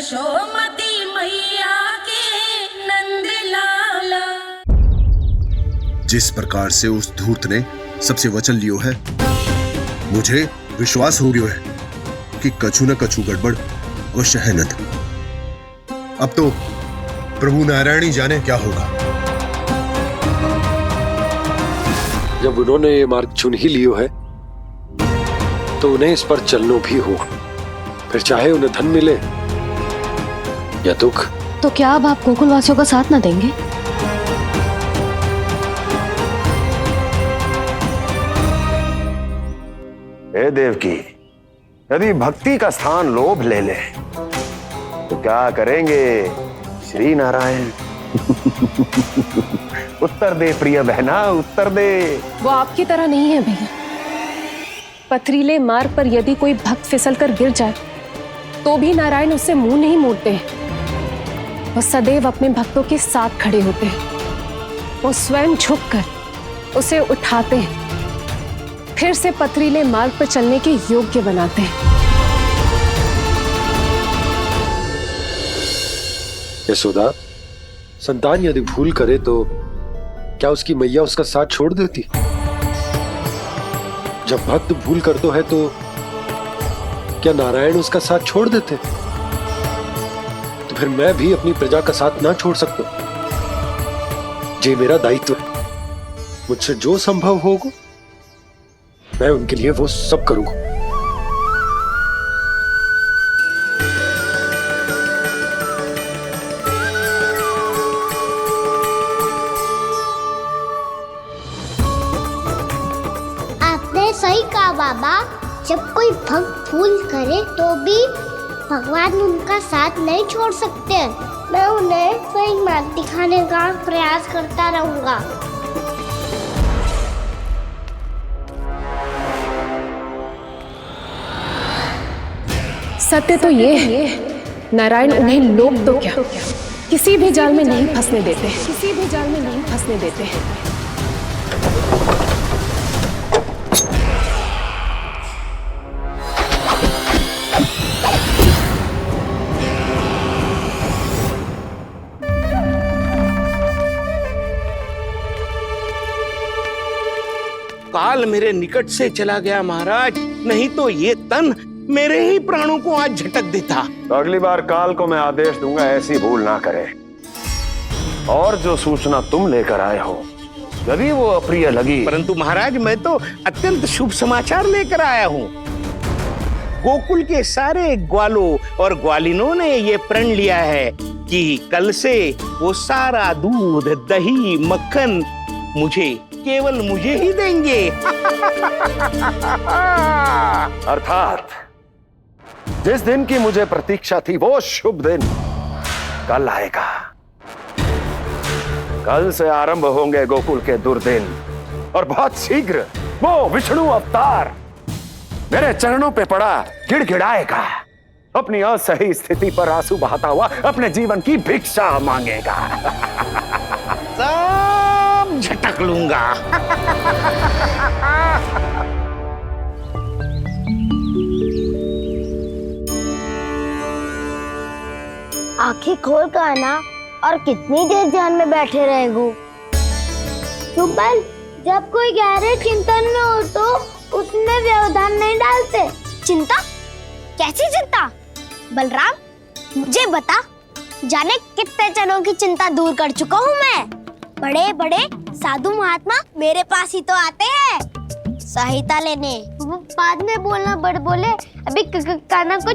यशोमती मैया के नंद लाला। जिस प्रकार से उस धूर्त ने सबसे वचन लियो है, मुझे विश्वास हो गयो है कि कछु न कछु गड़बड़ अवश्य है नंद। अब तो प्रभु नारायण ही जाने क्या होगा। जब उन्होंने ये मार्ग चुन ही लियो है तो उन्हें इस पर चलना भी होगा, फिर चाहे उन्हें धन मिले या दुख। तो क्या अब आप गोकुलवासियों का साथ न देंगे? हे देवकी, यदि भक्ति का स्थान लोभ ले ले तो क्या करेंगे श्री नारायण? उत्तर दे प्रिय बहना, उत्तर दे। वो आपकी तरह नहीं है भैया। पथरीले मार्ग पर यदि कोई भक्त फिसलकर गिर जाए तो भी नारायण उससे मुंह नहीं मोड़ते हैं। वो सदैव अपने भक्तों के साथ खड़े होते हैं। वो स्वयं झुककर उसे उठाते हैं, फिर से पथरीले मार्ग पर चलने के योग्य बनाते हैं। यशोदा, संतान यदि भूल करे तो क्या उसकी मैया उसका साथ छोड़ देती? जब भक्त भूल करता है तो क्या नारायण उसका साथ छोड़ देते? तो फिर मैं भी अपनी प्रजा का साथ ना छोड़ सकता। ये मेरा दायित्व है। मुझसे जो संभव होगा मैं उनके लिए वो सब करूंगा। आपने सही कहा बाबा। जब कोई भक्त भूल करे तो भी भगवान उनका साथ नहीं छोड़ सकते। मैं उन्हें सही मार्ग दिखाने का प्रयास करता रहूंगा। सत्य तो ये है, नारायण उन्हें लोग तो क्या किसी भी जाल में नहीं फंसने देते, किसी भी जाल में नहीं फंसने देते हैं। काल मेरे निकट से चला गया महाराज, नहीं तो ये तन मेरे ही प्राणों को आज झटक देता। तो अगली बार काल को मैं आदेश दूंगा ऐसी भूल ना करे। और जो सूचना तुम लेकर आए हो यदि वो अप्रिय लगी, परंतु महाराज मैं तो अत्यंत शुभ समाचार लेकर आया हूँ। गोकुल के सारे ग्वालों और ग्वालिनों ने ये प्रण लिया है कि कल से वो सारा दूध, दही, मक्खन केवल मुझे ही देंगे। अर्थात जिस दिन की मुझे प्रतीक्षा थी वो शुभ दिन कल आएगा। कल से आरंभ होंगे गोकुल के दुर्दिन और बहुत शीघ्र वो विष्णु अवतार मेरे चरणों पे पड़ा गिड़गिड़ाएगा। अपनी असही स्थिति पर आंसू बहाता हुआ अपने जीवन की भिक्षा मांगेगा। सब झटक लूंगा। आंखें खोल कर आना। और कितनी देर ध्यान में बैठे रहेगो? सुबल, जब कोई गहरे चिंतन में हो तो उसमें व्यवधान नहीं डालते। चिंता? कैसी चिंता? बलराम, मुझे बता, जाने कितने जनों की चिंता दूर कर चुका हूँ मैं। बड़े बड़े साधु महात्मा मेरे पास ही तो आते हैं सहायता लेने। बाद में बोलना बड़ बोले, अभी काना को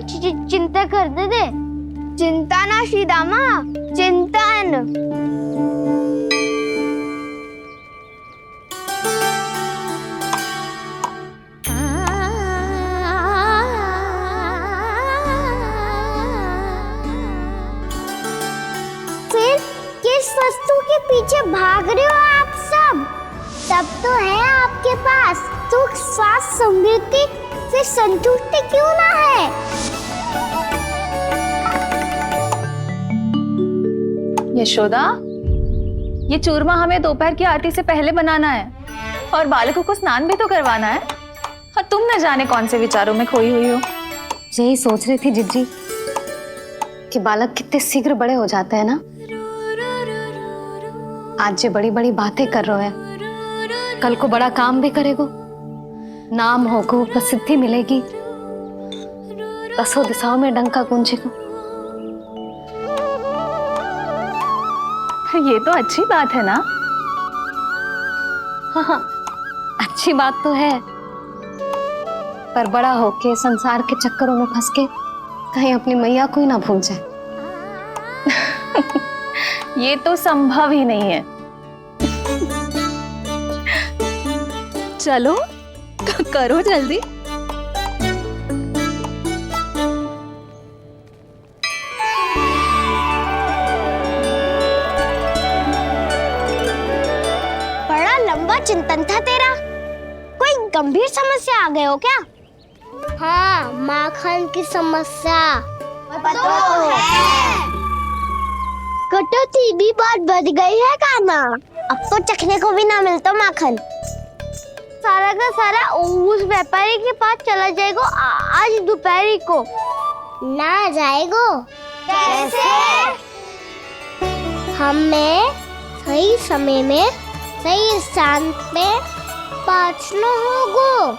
चिंता करने दे। चिंता ना श्रीदामा, चिंतन। फिर किस वस्तु के पीछे भाग रहे हो आप सब? सब तो है आपके पास। सुख, स्वास्थ्य, समृद्धि से संतुष्टि क्यों ना है? यशोदा, ये चूरमा हमें दोपहर की आरती से पहले बनाना है और बालकों को स्नान भी तो करवाना है। और तुम न जाने कौन से विचारों में खोई हुई हो। यही सोच रही थी जिज्जी कि बालक कितने शीघ्र बड़े हो जाते हैं ना। आज जो बड़ी बड़ी बातें कर रहे हैं, कल को बड़ा काम भी करेगो, नाम होगो, प्रसिद्धि मिलेगी, दसों दिशाओं में डंका गूंजेगो। ये तो अच्छी बात है ना। हाँ, अच्छी बात तो है, पर बड़ा होके संसार के चक्करों में फंस के कहीं अपनी मैया को ही ना भूल जाए। ये तो संभव ही नहीं है। चलो करो जल्दी। बड़ा लंबा चिंतन था तेरा। कोई गंभीर समस्या आ गए हो क्या? हाँ, माखन की समस्या तो है। कटौती भी बहुत बढ़ गई है काना। अब तो चखने को भी ना मिलता माखन। सारा का सारा उस व्यापारी के पास चला जाएगा आज दोपहर को। ना जाएगो? कैसे? हमें सही समय में सही स्थान पे पहुंचना होगा।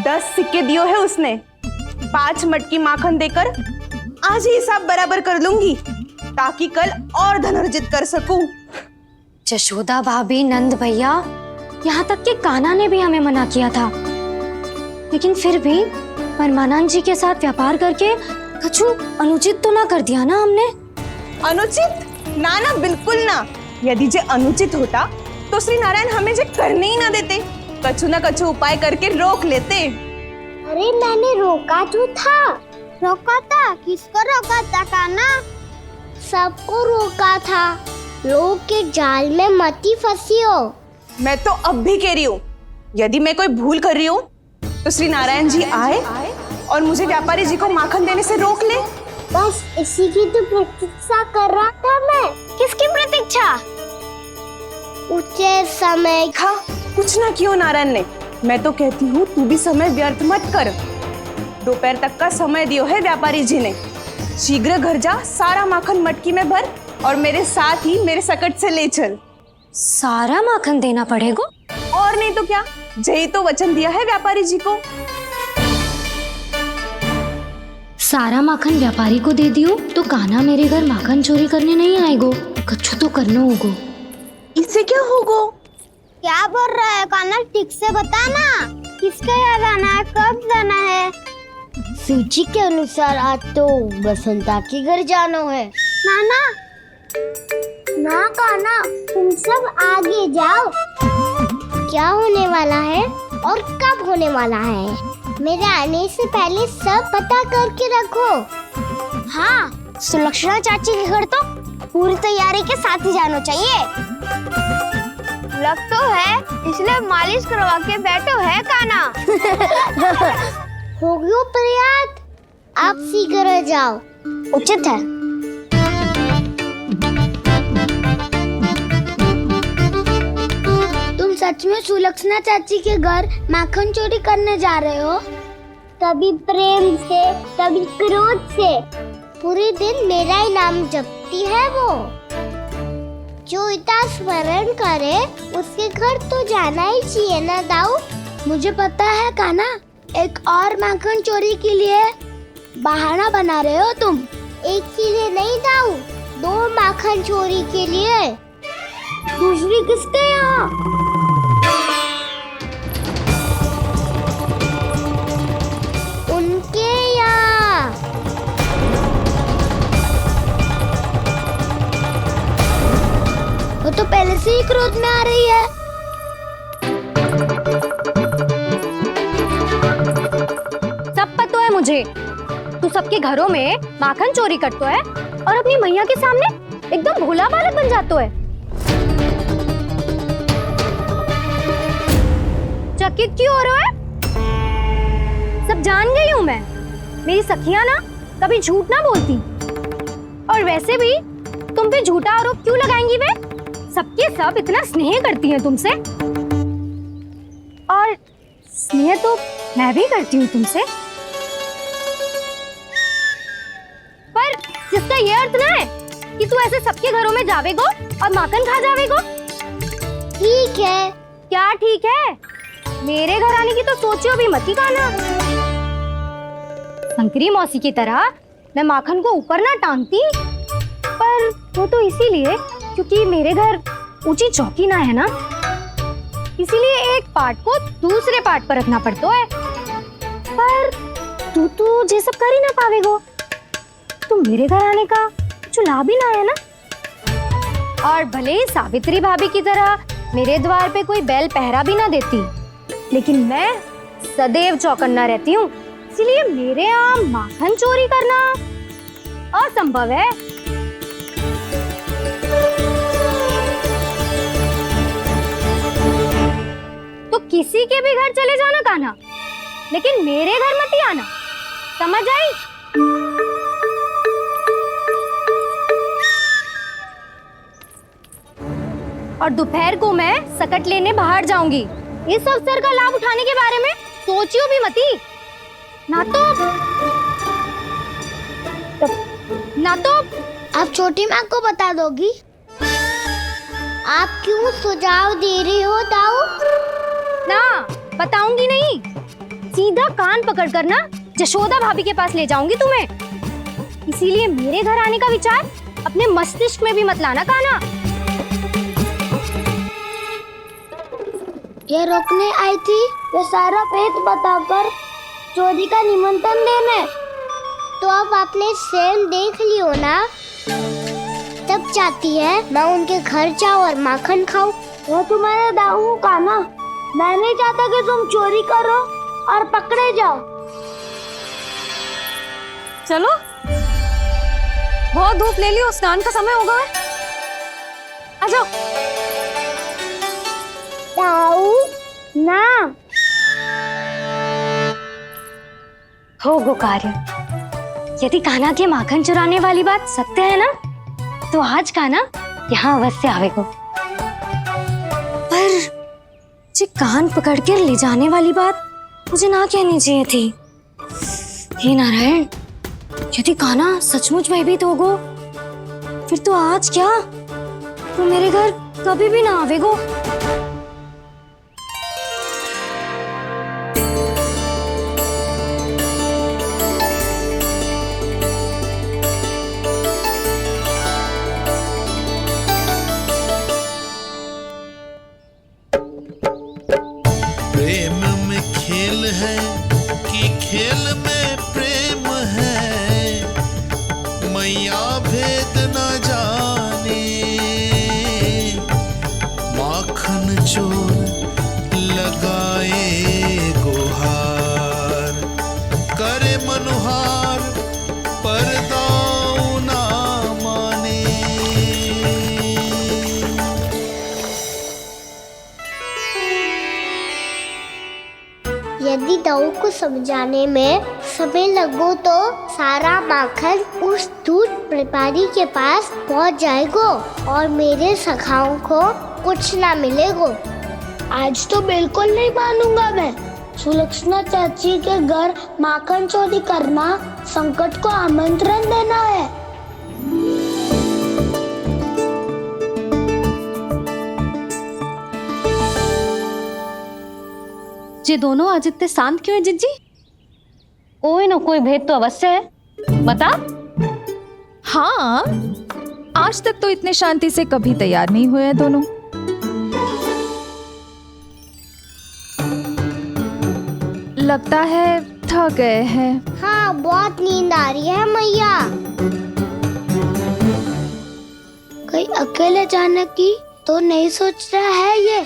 10 सिक्के दियो है उसने। 5 मटकी माखन देकर आज ही हिसाब बराबर कर लूंगी, ताकि कल और धन अर्जित कर सकूं। जशोदा भाभी, नंद भैया, यहाँ तक कि कान्हा ने भी हमें मना किया था, लेकिन फिर भी परमानंद जी के साथ व्यापार करके कछु अनुचित तो ना कर दिया ना हमने? अनुचित? ना ना, बिल्कुल ना। यदि जे अनुचित होता तो श्री नारायण हमें जे करने ही ना देते, कछु ना कछु उपाय करके रोक लेते। अरे मैंने रोका तो था। रोका था? किसको रोका था कान्हा? सबको रोका था। लोग के जाल में मती फंसी हो। मैं तो अब भी कह रही हूँ, यदि मैं कोई भूल कर रही हूँ तो श्री नारायण जी आए और मुझे व्यापारी जी को माखन देने से रोक ले। बस इसी की तो प्रतीक्षा कर रहा था मैं। किसकी प्रतीक्षा? उचित समय खा कुछ ना कियो नारायण ने। मैं तो कहती हूँ तू भी समय व्यर्थ मत कर। दोपहर तक का समय दियो है व्यापारी जी ने। शीघ्र घर जा, सारा माखन मटकी में भर और मेरे साथ ही मेरे सकट से ले चल। सारा माखन देना पड़ेगा? और नहीं तो क्या, यही तो वचन दिया है व्यापारी जी को। सारा माखन व्यापारी को दे दियो तो कान्हा मेरे घर माखन चोरी करने नहीं आएगो। कछु तो करना होगो। इससे क्या होगो? क्या बोल रहा है कान्हा? ठीक से बता ना। किसका यहाँ जाना है, कब जाना है? सूची के अनुसार आज तो बसंता के घर जाना है। नाना ना कान्हा, तुम सब आगे जाओ। क्या होने वाला है और कब होने वाला है, मेरे आने से पहले सब पता करके रखो। हाँ, सुलक्षणा चाची के घर तो पूरी तैयारी के साथ ही जाना चाहिए। लग तो है, इसलिए मालिश करवा के बैठो है कान्हा। हो गयो प्रयास, आप शीघ्र जाओ। उचित है। तुम सच में सुलक्षणा चाची के घर माखन चोरी करने जा रहे हो? कभी प्रेम से, कभी क्रोध से, पूरे दिन मेरा ही नाम जपती है वो। जो इतना स्मरण करे उसके घर तो जाना ही चाहिए ना दाऊ। मुझे पता है कान्हा, एक और माखन चोरी के लिए बहाना बना रहे हो तुम। एक के लिए नहीं दाऊ, 2 माखन चोरी के लिए। दूसरी किसके यहाँ? उनके यहाँ। वो तो पहले से ही क्रोध में आ रही है। सब पता है मुझे, तू सबके घरों में माखन चोरी करतो है और अपनी मैया के सामने एकदम भोला बालक बन जातो है। चकित क्यों हो रहे हो? सब जान गई हूँ मैं। मेरी सखियां ना कभी झूठ ना बोलती, और वैसे भी तुम पे झूठा आरोप क्यों लगाएंगी वे? सबके सब इतना स्नेह करती हैं तुमसे, और स्नेह तो मैं भी करती हूँ तुमसे, पर जिसका ये अर्थ ना है कि तू ऐसे सबके घरों में जावेगो और माखन खा जावेगो। ठीक है। क्या ठीक है? मेरे घर आने की तो सोचियो भी मत ही खाना। शंकरी मौसी की तरह मैं माखन को ऊपर ना टांगती, पर वो तो इसीलिए क्योंकि मेरे घर ऊंची चौकी ना है ना, इसीलिए एक पार्ट को दूसरे पार्ट पर रखना पड़ता है। पर तू तो ये सब कर ही ना पावेगो, तो मेरे घर आने का कुछ लाभ ही ना है ना। और भले ही सावित्री भाभी की तरह मेरे द्वार पे कोई बैल पहरा भी ना देती, लेकिन मैं सदैव चौकन्ना रहती हूँ, इसलिए मेरे यहाँ माखन चोरी करना असंभव है। तो किसी के भी घर चले जाना कान्हा, लेकिन मेरे घर मत ही आना, समझ आई? और दोपहर को मैं सकट लेने बाहर जाऊंगी। इस अवसर का लाभ उठाने के बारे में सोचियो भी मती, ना तो आप छोटी माँ को बता दोगी? आप क्यों सुझाव दे रही हो दाऊ? ना बताऊंगी नहीं, सीधा कान पकड़ कर ना जशोदा भाभी के पास ले जाऊंगी तुम्हें। इसीलिए मेरे घर आने का विचार अपने मस्तिष्क में भी मत लाना कान्हा। ये रोकने आई थी वे सारा भेद बताकर चोरी का निमंत्रण देने, तो अब आपने स्वयं देख लियो ना। तब चाहती है मैं उनके घर जाऊँ और माखन खाऊं। वो तुम्हारा दाऊ का ना, मैं नहीं चाहता कि तुम चोरी करो और पकड़े जाओ। चलो, बहुत धूप ले लियो, स्नान का समय होगा। आ जाओ। दाऊ ना हो गो कार्य। यदि कान्हा के माखन चुराने वाली बात सत्य है ना, तो आज कान्हा यहाँ अवश्य आवेगो। पर जे कान पकड़ कर ले जाने वाली बात मुझे ना कहनी चाहिए थी। हे नारायण, यदि कान्हा सचमुच भयभीत होगो, फिर तो आज क्या, तो मेरे घर कभी भी ना आवेगो। प्रेम में खेल है कि खेल में प्रेम है, मैया भेद न जाने। माखन चोर लगाए गुहार, करे मनुहार पर दाऊ ना माने। यदि दाऊ को समझाने में समय लगो तो सारा माखन उस दूध व्यापारी के पास पहुंच जाएगो और मेरे सखाओं को कुछ ना मिलेगो। आज तो बिल्कुल नहीं मानूंगा मैं। सुलक्षणा चाची के घर माखन चोरी करना संकट को आमंत्रण देना है। ये दोनों आज इतने शांत क्यों है जिज्जी? कोई ना कोई भेद तो अवश्य है, बता। हाँ, आज तक तो इतने शांति से कभी तैयार नहीं हुए हैं दोनों। लगता है थक गए हैं। हाँ, बहुत नींद आ रही है मैया। कहीं अकेले जाने की तो नहीं सोच रहा है ये?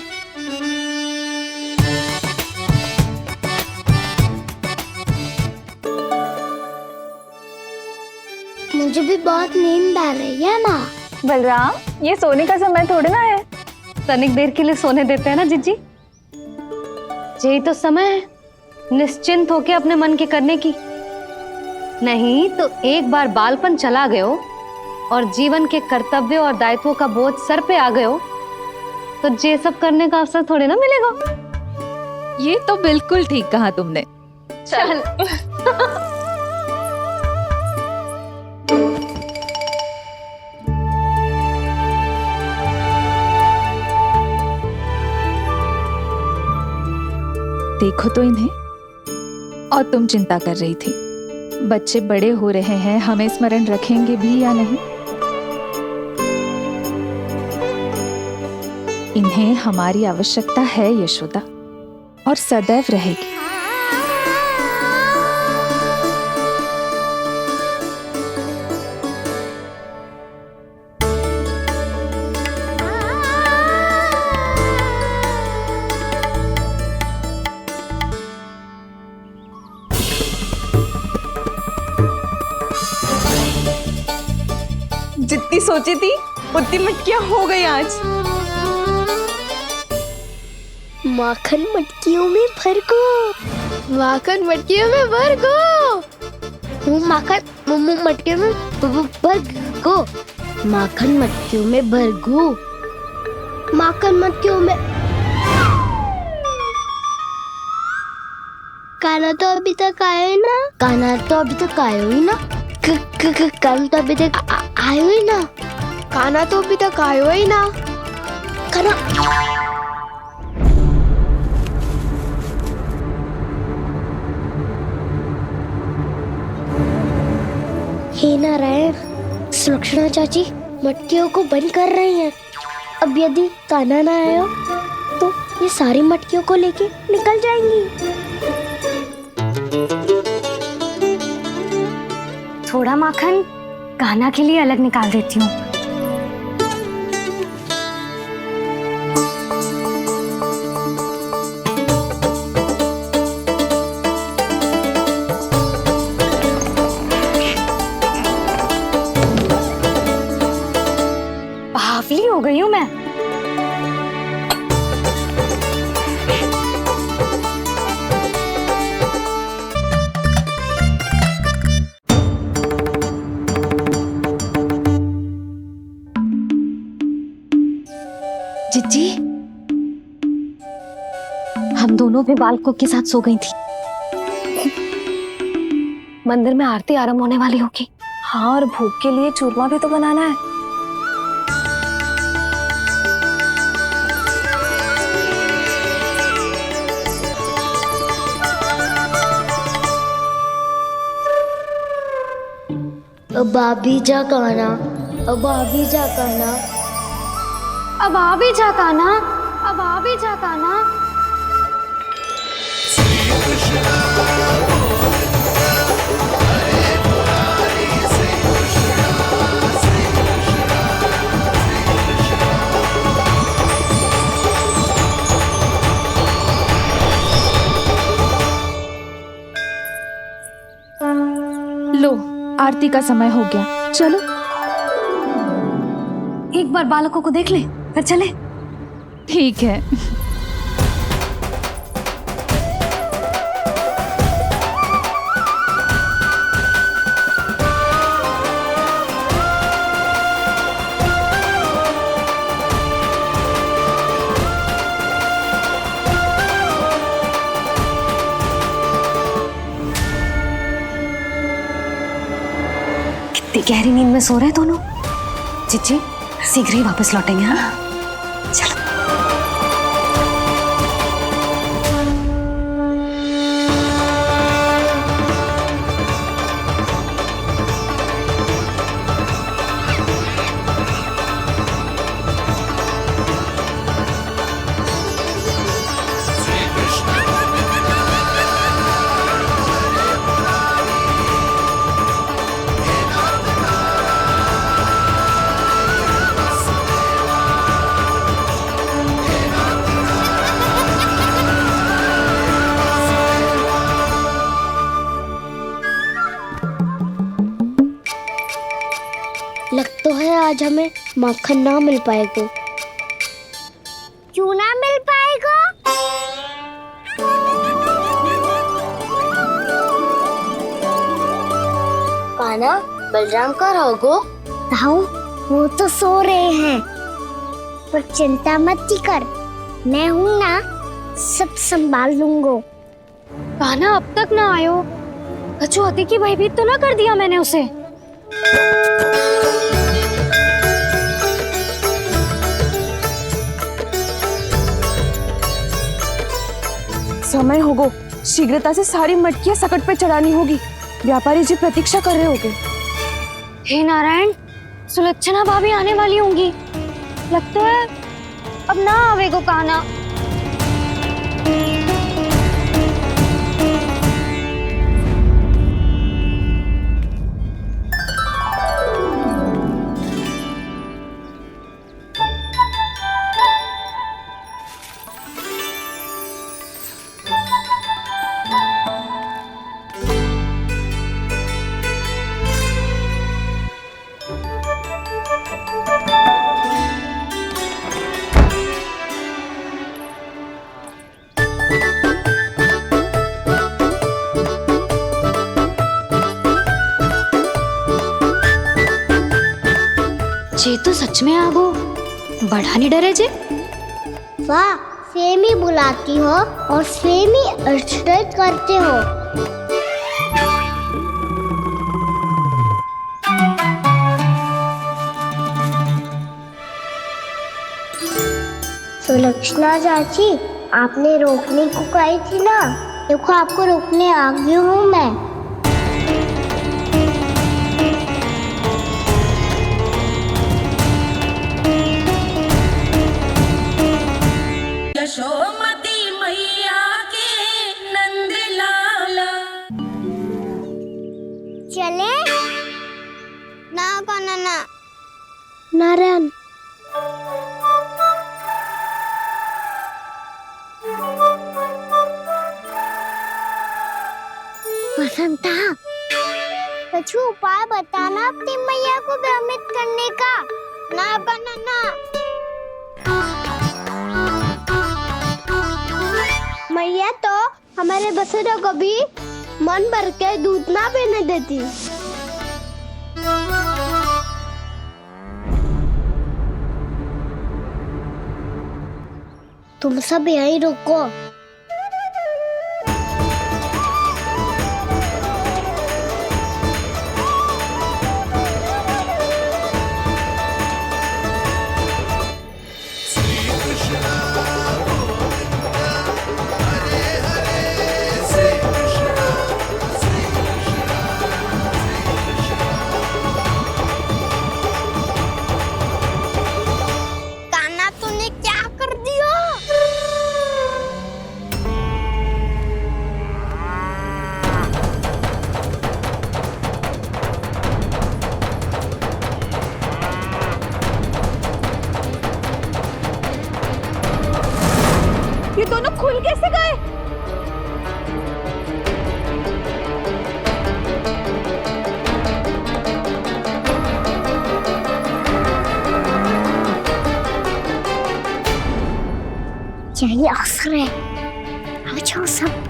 मुझे भी बहुत नींद आ रही है माँ। बलराम, ये सोने का समय थोड़ी ना है। तनिक देर के लिए सोने देते हैं ना जिज्जी। यही तो समय है निश्चिंत होके अपने मन के करने की। नहीं तो एक बार बालपन चला गयो और जीवन के कर्तव्यों और दायित्वों का बोझ सर पे आ गयो, तो ये सब करने का अवसर थोड़े ना मिलेगा। ये तो बिल्कुल ठीक कहा तुमने। चल। देखो तो इन्हें। और तुम चिंता कर रही थी बच्चे बड़े हो रहे हैं, हमें स्मरण रखेंगे भी या नहीं। इन्हें हमारी आवश्यकता है यशोदा, और सदैव रहेगी। जितनी सोची थी उतनी मटकियां हो गई आज। माखन मटकियों में भर को, माखन मटकियों में भर को, माखन मटकियों में भर को, माखन मटकियों में भर को, माखन मटकियों में। काना तो अभी तक आया ही ना, काना तो अभी तक आया ही ना, काना तो अभी तक आयो ही ना, काना तो अभी तक आयो ही ना, काना। हे नारायण, सुलक्षणा चाची मटकियों को बंद कर रही हैं। अब यदि कान्हा ना आया तो ये सारी मटकियों को लेके निकल जाएंगी। थोड़ा माखन कान्हा के लिए अलग निकाल देती हूँ। बावली हो गई हूँ मैं। जिज्जी, हम दोनों भी बालकों के साथ सो गई थी। मंदिर में आरती आरंभ होने वाली होगी। हाँ, और भोग के लिए चूरमा भी तो बनाना है। अब आ भी जा कान्हा, अब आ भी जा कान्हा, अब आ भी जा कान्हा, अब आ भी जा कान्हा। लो, आरती का समय हो गया, चलो। एक बार बालकों को देख ले, फिर चले। ठीक है। कितनी गहरी नींद में सो रहे दोनों। जिज्जी शीघ्र ही वापस लौटेंगे। हाँ, चलो। लग तो है आज हमें माखन ना मिल पाएगा। क्यों ना मिल पाएगा? कान्हा, बलराम का रहोगो? ताऊ, वो तो सो रहे हैं, पर चिंता मत कर, मैं हूं ना, सब संभाल लूंगा। कान्हा अब तक ना आयो। कछु अति की भयभीत तो ना कर दिया मैंने उसे? समय होगो, शीघ्रता से सारी मटकियां सकट पे चढ़ानी होगी। व्यापारी जी प्रतीक्षा कर रहे होंगे। हे नारायण, सुलक्षणा भाभी आने वाली होंगी। लगता है अब ना आवेगो कान्हा। जे तो सच में आगो, बड़ा नहीं डरे जे। वाह, सेम ही बुलाती हो और सेम ही अर्चना करते हो। सुलक्षणा चाची, आपने रोकने को कही थी ना, देखो आपको रोकने आ गई हूँ मैं। यशोमती मैया के नंद लाला। चले ना कान्हा ना। नारायण, बसंता, कछु उपाय बताना अपनी मैया को भ्रमित करने का। ना कान्हा ना। मैया तो हमारे बसेरा को भी मन भर के दूध ना पीने देती। तुम सब यहीं रुको। कान्हा, तूने क्या कर दिया? ये दोनों खुल कैसे गए? यही अवसर है, अब जाओ सब।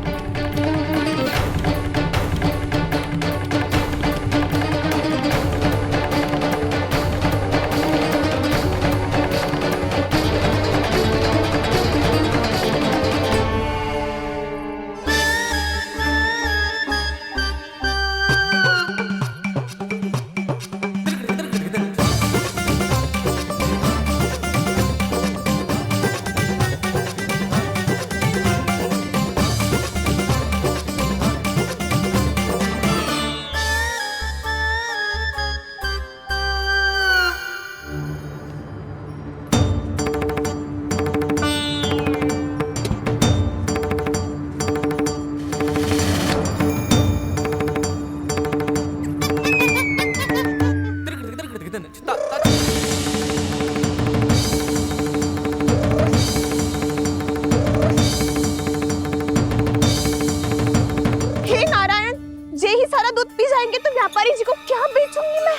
जाएंगे तो व्यापारी जी को क्या बेचूंगी मैं।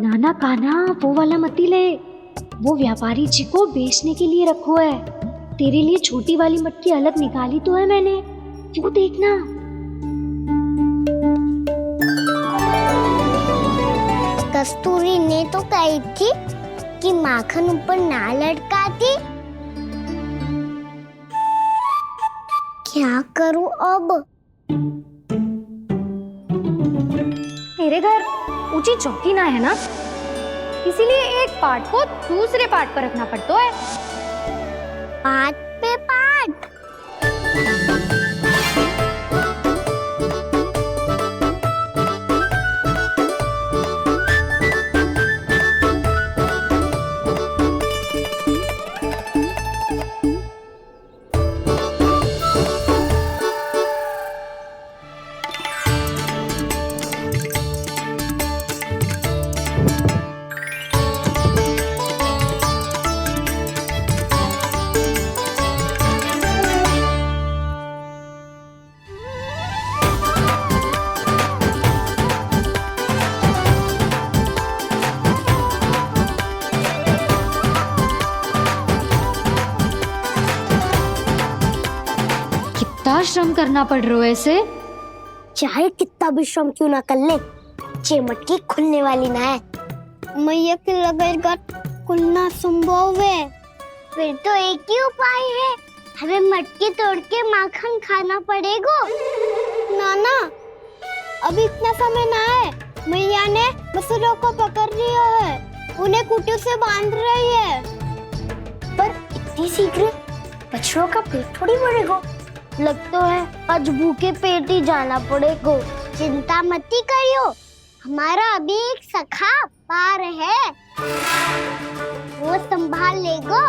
नाना कान्हा वो वाला मती ले, वो व्यापारी जी को बेचने के लिए रखो है। तेरे लिए छोटी वाली मटकी अलग निकाली तो है मैंने, वो देखना। कस्तूरी ने तो कही थी कि माखन ऊपर ना लटकाती। क्या करूं अब? मेरे घर ऊंची चौकी ना है ना, इसीलिए एक पार्ट को दूसरे पार्ट पर रखना पड़ता है। पार्ट पे पार्ट। श्रम करना पड़ रहा है ऐसे। चाहे कितना भी श्रम क्यों ना कर ले, ये मटकी खुलने वाली ना है। मैया के लगेगा खुलना संभव है। फिर तो एक ही उपाय है, हमें मटकी तोड़ के माखन खाना पड़ेगा। नाना, अभी इतना समय ना है। मैया ने बछड़ों को पकड़ लिया है, उन्हें कुटियों से बांध रही है। पर इतनी शीघ्र बछड़ों का पेट थोड़ी भरेगा। लगता है आज भूखे पेट ही जाना पड़ेगा। चिंता मत करियो, हमारा अभी एक सखा पार है, वो संभाल लेगा।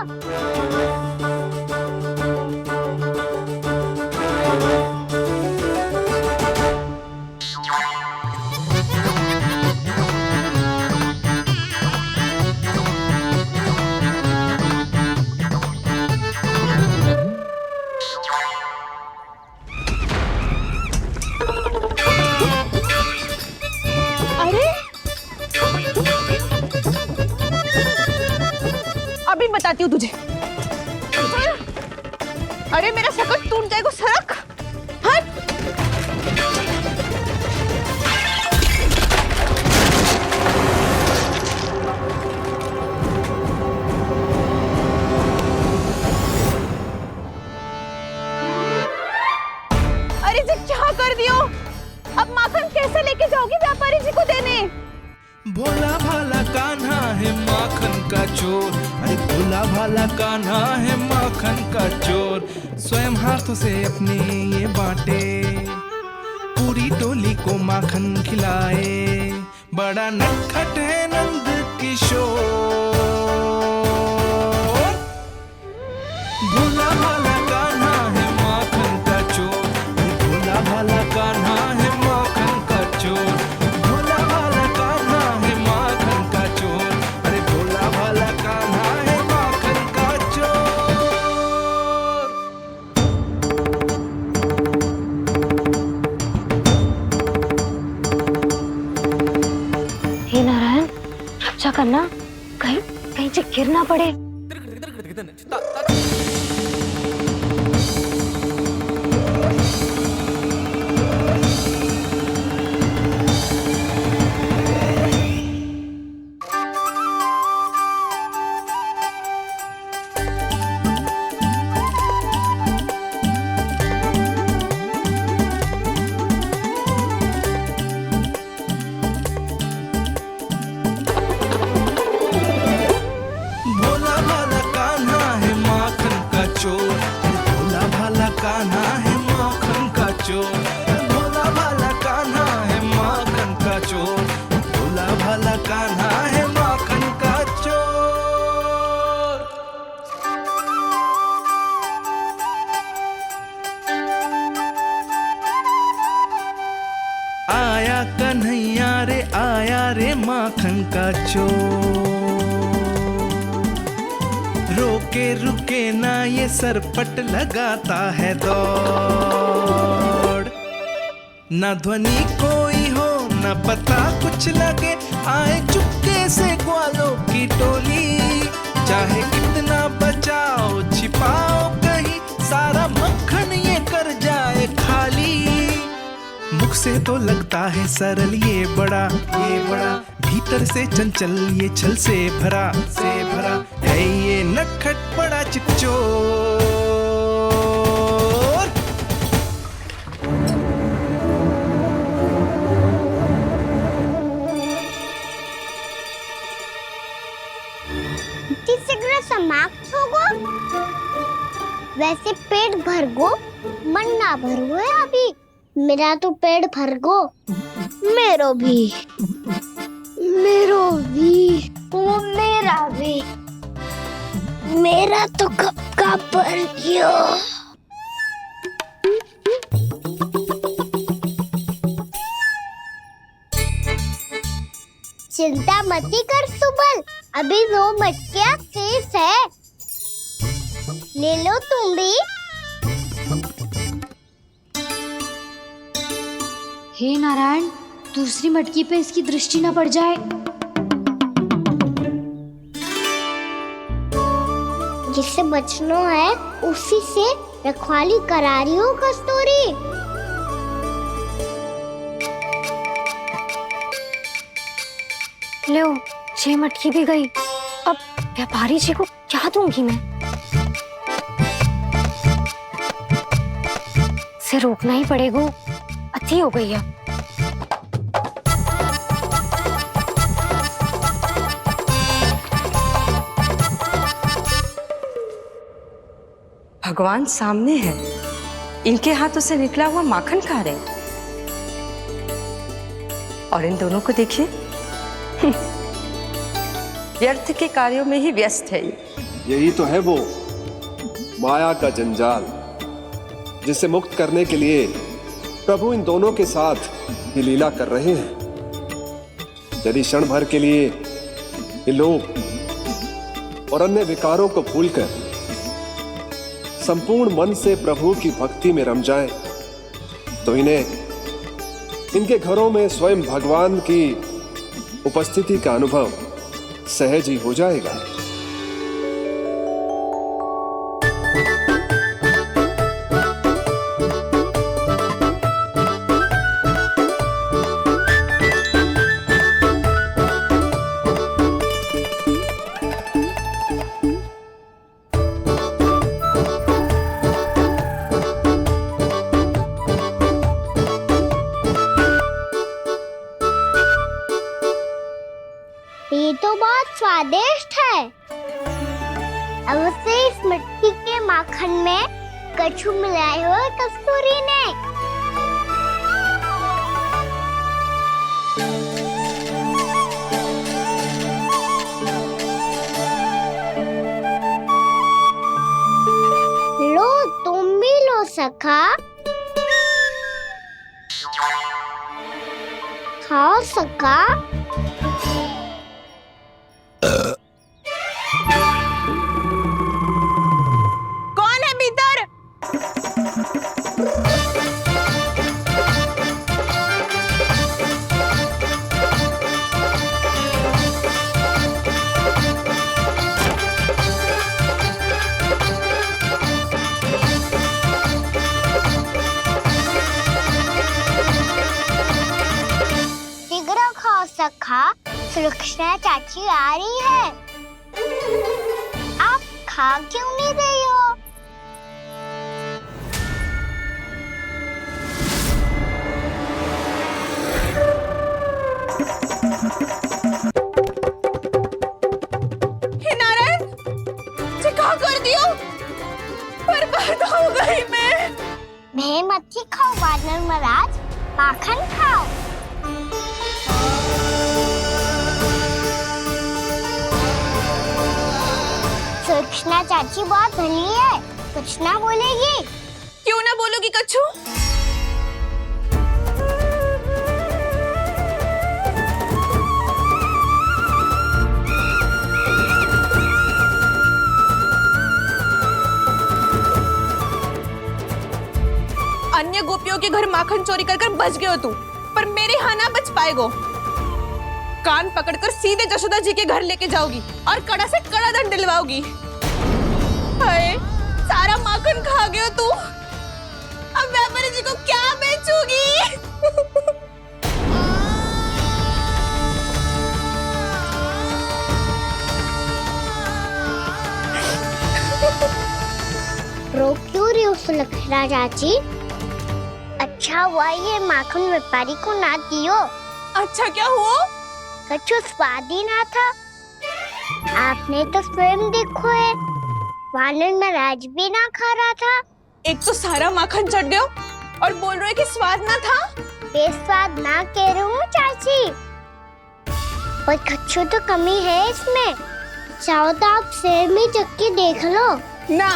अभी बताती हूँ तुझे। अरे मेरा सकट टूट जाएगा, सरक। हट। अरे जी क्या कर दियो? अब माखन कैसे लेके जाओगी व्यापारी जी को देने? भोला भाला कान्हा है माखन का चोर, अरे भोला भाला कान्हा है माखन का चोर। स्वयं हाथों से अपने ये बांटे, पूरी टोली को माखन खिलाए। बड़ा नटखट है नंद किशोर। भोला भाला कान्हा है माखन का चोर, अरे भोला भाला कान्हा है माखन का चोर। करना, कहीं कहीं से गिर ना पड़े। आया कन्हैया रे, आया रे माखन का चोर। रोके रुके ना ये सरपट लगाता है दौड़। ना ध्वनि कोई हो ना पता कुछ लगे, आए चुपके से ग्वालों की टोली। चाहे कितना बचाओ छिपाओ कहीं, सारा मक्खन ये कर जाए खाली। मुख से तो लगता है सरल ये बड़ा भीतर से चंचल ये छल से भरा है ये नटखट बड़ा चिकचोर। सिगरेट समाप्त हो गो, वैसे पेट भर गो, मन ना भर गो है अभी। मेरा तो पेट भर गो, मेरो भी, मेरो भी, वो मेरा भी, मेरा तो कब का भर गया। चिंता मत कर सुबल, अभी 2 मटकियाँ शेष है, ले लो तुम भी। हे नारायण, दूसरी मटकी पे इसकी दृष्टि न पड़ जाए। जिससे बचना है उसी से रखवाली करा रही हो कस्तूरी। लो, 6 मटकी भी गई। अब व्यापारी जी को क्या दूंगी मैं? इसे रोकना ही पड़ेगा, अति हो गई है। भगवान सामने है, इनके हाथों से निकला हुआ माखन खा रहे, और इन दोनों को देखिए व्यर्थ के कार्यों में ही व्यस्त है। यही तो है वो माया का जंजाल, जिसे मुक्त करने के लिए प्रभु इन दोनों के साथ ये लीला कर रहे हैं। यदि क्षण भर के लिए ये लोग और अन्य विकारों को भूलकर संपूर्ण मन से प्रभु की भक्ति में रम जाएं, तो इन्हें इनके घरों में स्वयं भगवान की उपस्थिति का अनुभव सहज ही हो जाएगा। ये तो बहुत स्वादिष्ट है। अवश्य इस मिट्टी के माखन में कछु मिलाए हुए कस्तूरी ने। लो, तुम भी लो सखा, खाओ सखा। कौन है भीतर? शीघ्र खाओ सखा, सुलक्षणा चाची आ रही है। आप खा क्यों नहीं रही हो? हे नारायण, ये क्या कर दियो? बर्बाद हो गई मैं। मच्छी खाओ वानर महाराज, माखन खाओ। सुलक्षणा चाची बहुत भली है, कुछ ना बोलेगी। क्यों ना बोलोगी कच्छू? अन्य गोपियों के घर माखन चोरी कर बच गए हो तू, पर मेरे यहाँ ना बच पाएगो। कान पकड़कर सीधे जशोदा जी के घर लेके जाओगी और कड़ा से कड़ा दंड दिलवाओगी। हाय, सारा माखन खा गए हो तू। अब व्यापारी जी को क्या बेचूगी? रो क्यों रही हो सुलक्षणा चाची? अच्छा हुआ ये माखन व्यापारी को ना दियो। अच्छा क्या हुआ? कछु स्वाद ही ना था। आपने तो स्वयं देखो है, वानर महाराज भी ना खा रहा था। एक तो सारा माखन चढ़ गयो और बोल रहे कि स्वाद ना था। बेस्वाद ना कह रही हूँ चाची, पर कछु तो कमी है इसमें। चाहो तो आप सेब में चख के देख लो। ना,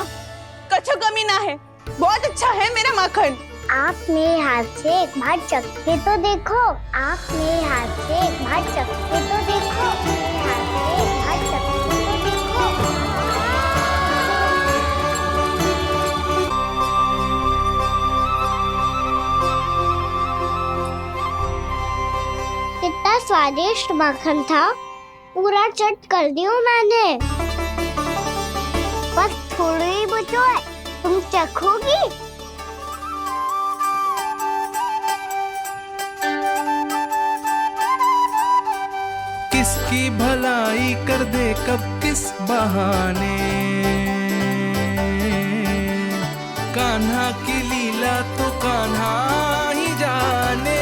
कछु कमी ना है, बहुत अच्छा है मेरा माखन। आप मेरे हाथ से एक बार चख के तो देखो। आप मेरे हाथ से एक बार चख के तो देखो। मेरे हाथ से एक बार चख के तो देखो। कितना स्वादिष्ट माखन था, पूरा चट कर दियो मैंने। बस थोड़ी ही बचो है, तुम चखोगी? किसकी भलाई कर दे कब किस बहाने, कान्हा की लीला तो कान्हा ही जाने।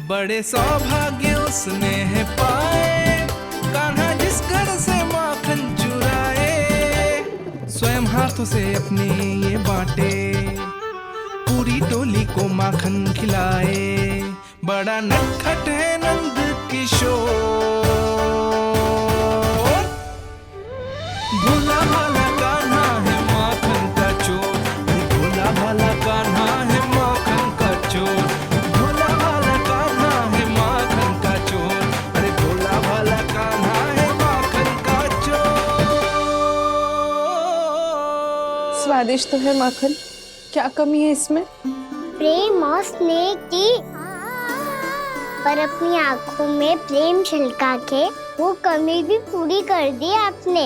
बड़े सौभाग्य उसने है पाए, कान्हा जिस घर से माखन चुराए। स्वयं हाथों से अपने ये बांटे, पूरी टोली को माखन खिलाए। बड़ा नटखट है नंद किशोर, भोला भाला कान्हा है माखन का चोर। भोला भाला कान्हा है माखन का चोर। भोला भाला कान्हा है माखन का चोर। अरे भोला भाला कान्हा है माखन का चोर। स्वादिष्ट तो है माखन, क्या कमी है इसमें? प्रेम और स्नेह की, पर अपनी आंखों में प्रेम छिलका के वो कमी भी पूरी कर दी आपने।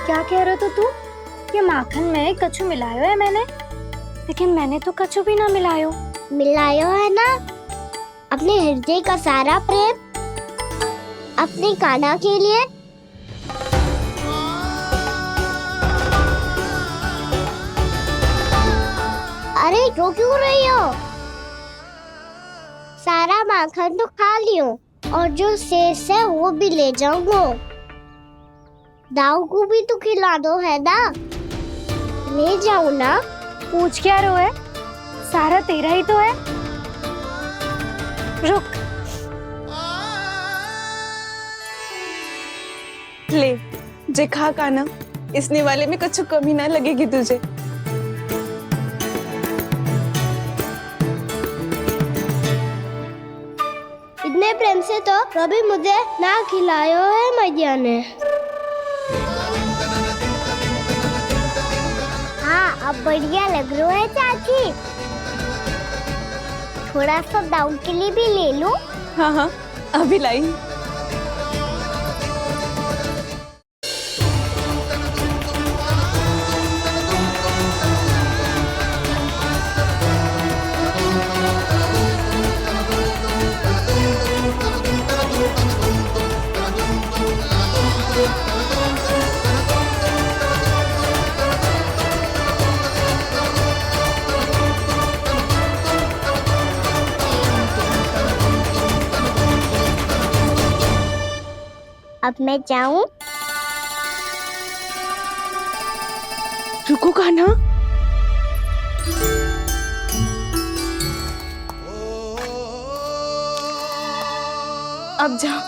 क्या कह रहे हो तू? ये माखन में कछु मिलायो है मैंने, लेकिन मैंने तो कछु भी ना मिलायो। मिलायो है ना अपने हृदय का सारा प्रेम अपनी कान्हा के लिए। अरे रो क्यों रही हो? सारा माखन तो खा लियो और जो शेष है वो भी ले जाऊंगा। दाऊ को भी तो खिला दो है ना, ले जाओ ना। पूछ क्या रहो है, सारा तेरा ही तो है। रुक, ले जे खा कान्हा, इसने वाले में कछु कमी ना लगेगी तुझे। इतने प्रेम से तो कभी मुझे ना खिलायो है मैया ने। हाँ, अब बढ़िया लग रहा है चाची। थोड़ा सा दाऊ के लिए भी ले लो। हाँ हाँ, अभी लाई। अब मैं जाऊं? रुको कान्हा, अब जा।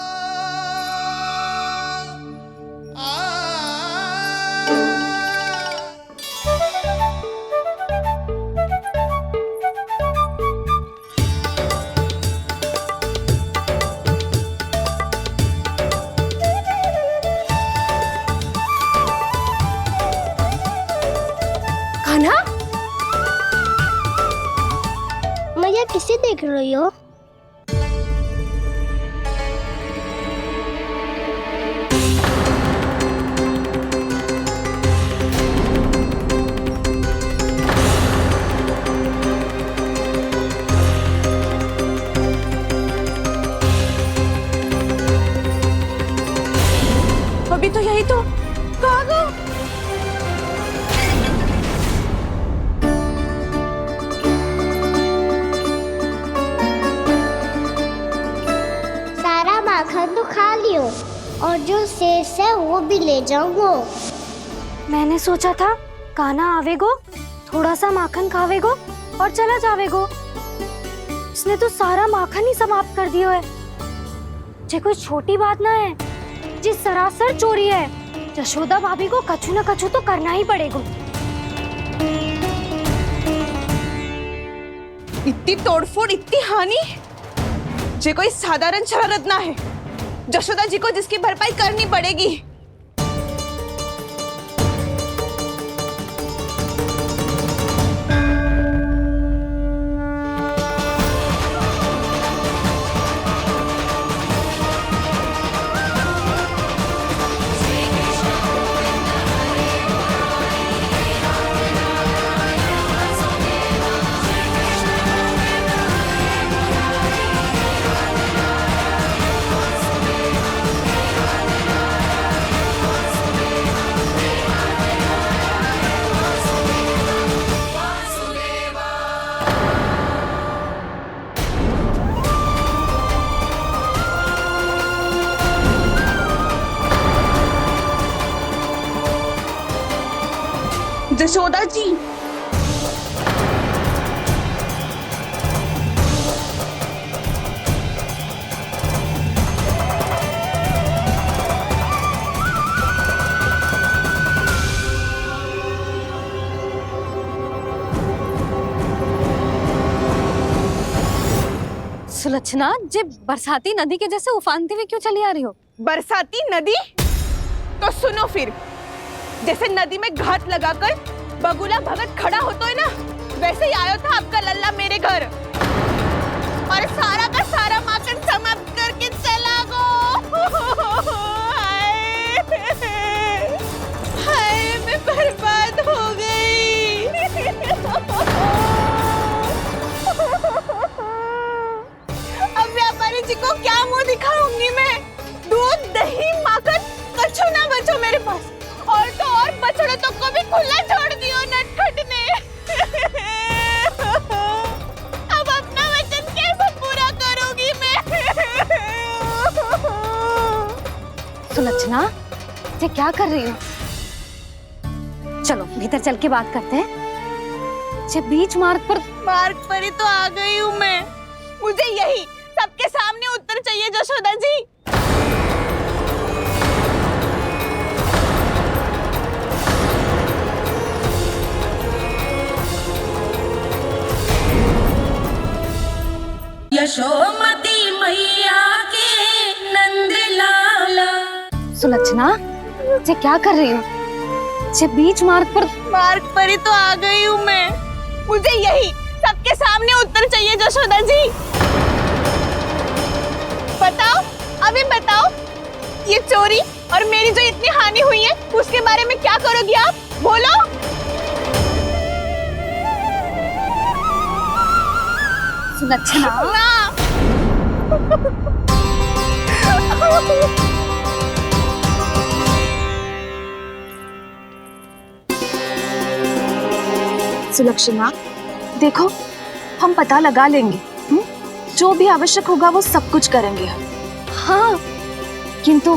भैया किसे देख रही हो? अभी तो यही तो कहाँ गो? सारा माखन तो खा लियो और जो शेष है वो भी ले जाऊंगो। मैंने सोचा था कान्हा आवेगो, थोड़ा सा माखन खावेगो और चला जावेगो। इसने तो सारा माखन ही समाप्त कर दियो है। ये कोई छोटी बात ना है, जी सरासर चोरी है। यशोदा भाभी को कछु न कछु तो करना ही पड़ेगा। इतनी तोड़फोड़, इतनी हानि, ये कोई साधारण शरारत ना है। यशोदा जी को जिसकी भरपाई करनी पड़ेगी। यशोदा जी, सुलक्षणा, जे बरसाती नदी के जैसे उफानते हुए क्यों चली आ रही हो? बरसाती नदी? तो सुनो फिर, जैसे नदी में घाट लगाकर बगुला भगत खड़ा होता है ना, वैसे ही आया था आपका लल्ला मेरे घर और सारा का सारा माखन समाप्त करके चला गो। हाय, मैं बर्बाद हो गई। अब व्यापारी जी को क्या मुंह दिखाऊंगी मैं? दूध, दही, माखन कछु ना बचो मेरे पास। और तो और बछड़े तो को भी खुला छोड़ दियो नटखट ने। अब अपना वचन कैसे पूरा करूंगी मैं? सुलक्षणा, ये क्या कर रही हो? चलो भीतर चल के बात करते हैं। ये बीच मार्ग पर ही तो आ गई हूँ मैं। मुझे यही सबके सामने उत्तर चाहिए यशोदा जी। यशोमती मैया के नंद लाला। सुलक्षणा, ये क्या कर रही हो? ये बीच मार्ग पर ही तो आ गई हूँ मैं। मुझे यही सबके सामने उत्तर चाहिए यशोदा जी। बताओ, अभी बताओ, ये चोरी और मेरी जो इतनी हानि हुई है उसके बारे में क्या करोगी आप? बोलो। सुलक्षणा, सुलक्षणा, देखो हम पता लगा लेंगे, जो भी आवश्यक होगा वो सब कुछ करेंगे हम। हाँ, किंतु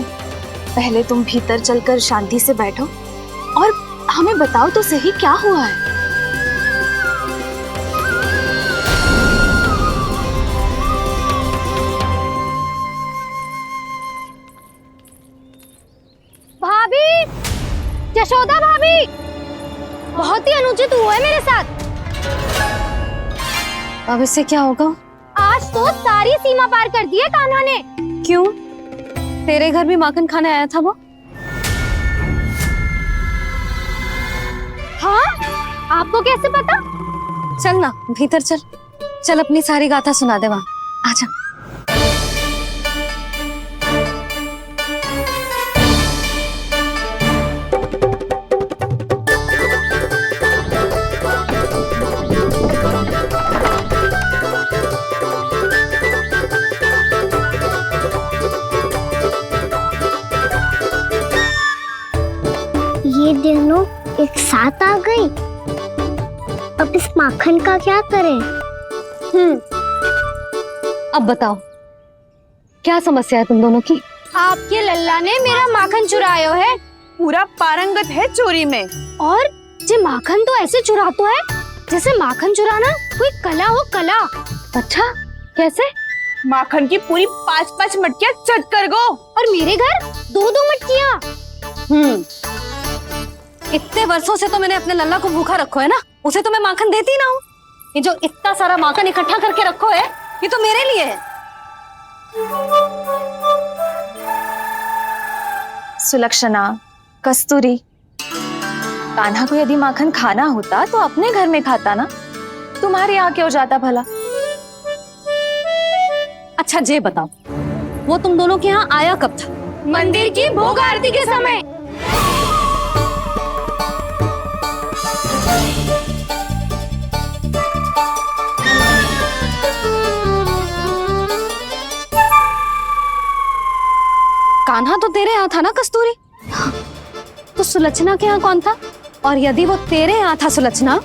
पहले तुम भीतर चलकर शांति से बैठो और हमें बताओ तो सही क्या हुआ है। भाभी, यशोदा भाभी, बहुत ही अनुचित हुआ है मेरे साथ। अब इससे क्या होगा? आज तो सारी सीमा पार कर दी है कान्हा ने। क्यों? तेरे घर भी माखन खाने आया था वो? हाँ, आपको कैसे पता? चल ना भीतर चल, चल अपनी सारी गाथा सुना दे वहां, आजा। ये दोनों एक साथ आ गई। अब इस माखन का क्या करें? अब बताओ क्या समस्या है तुम दोनों की? आपके लल्ला ने मेरा माखन चुरायो है। पूरा पारंगत है चोरी में। और जे माखन तो ऐसे चुरातो है जैसे माखन चुराना कोई कला हो, कला। अच्छा कैसे? माखन की पूरी 5-5 मटकियां चट कर गो। और मेरे घर 2-2 मटकियां। इतने वर्षों से तो मैंने अपने लल्ला को भूखा रखो है ना, उसे तो मैं माखन देती ना हूँ। ये जो इतना सारा माखन इकट्ठा करके रखो है ये तो मेरे लिए है। सुलक्षणा, कस्तूरी, कान्हा को यदि माखन खाना होता तो अपने घर में खाता ना, तुम्हारे यहाँ क्यों जाता भला? अच्छा जे बताओ, वो तुम दोनों के यहाँ आया कब था? मंदिर की भोग आरती के समय। कान्हा तो तेरे यहाँ था ना कस्तूरी? तो सुलक्षणा के यहाँ कौन था? और यदि वो तेरे यहाँ था सुलक्षणा,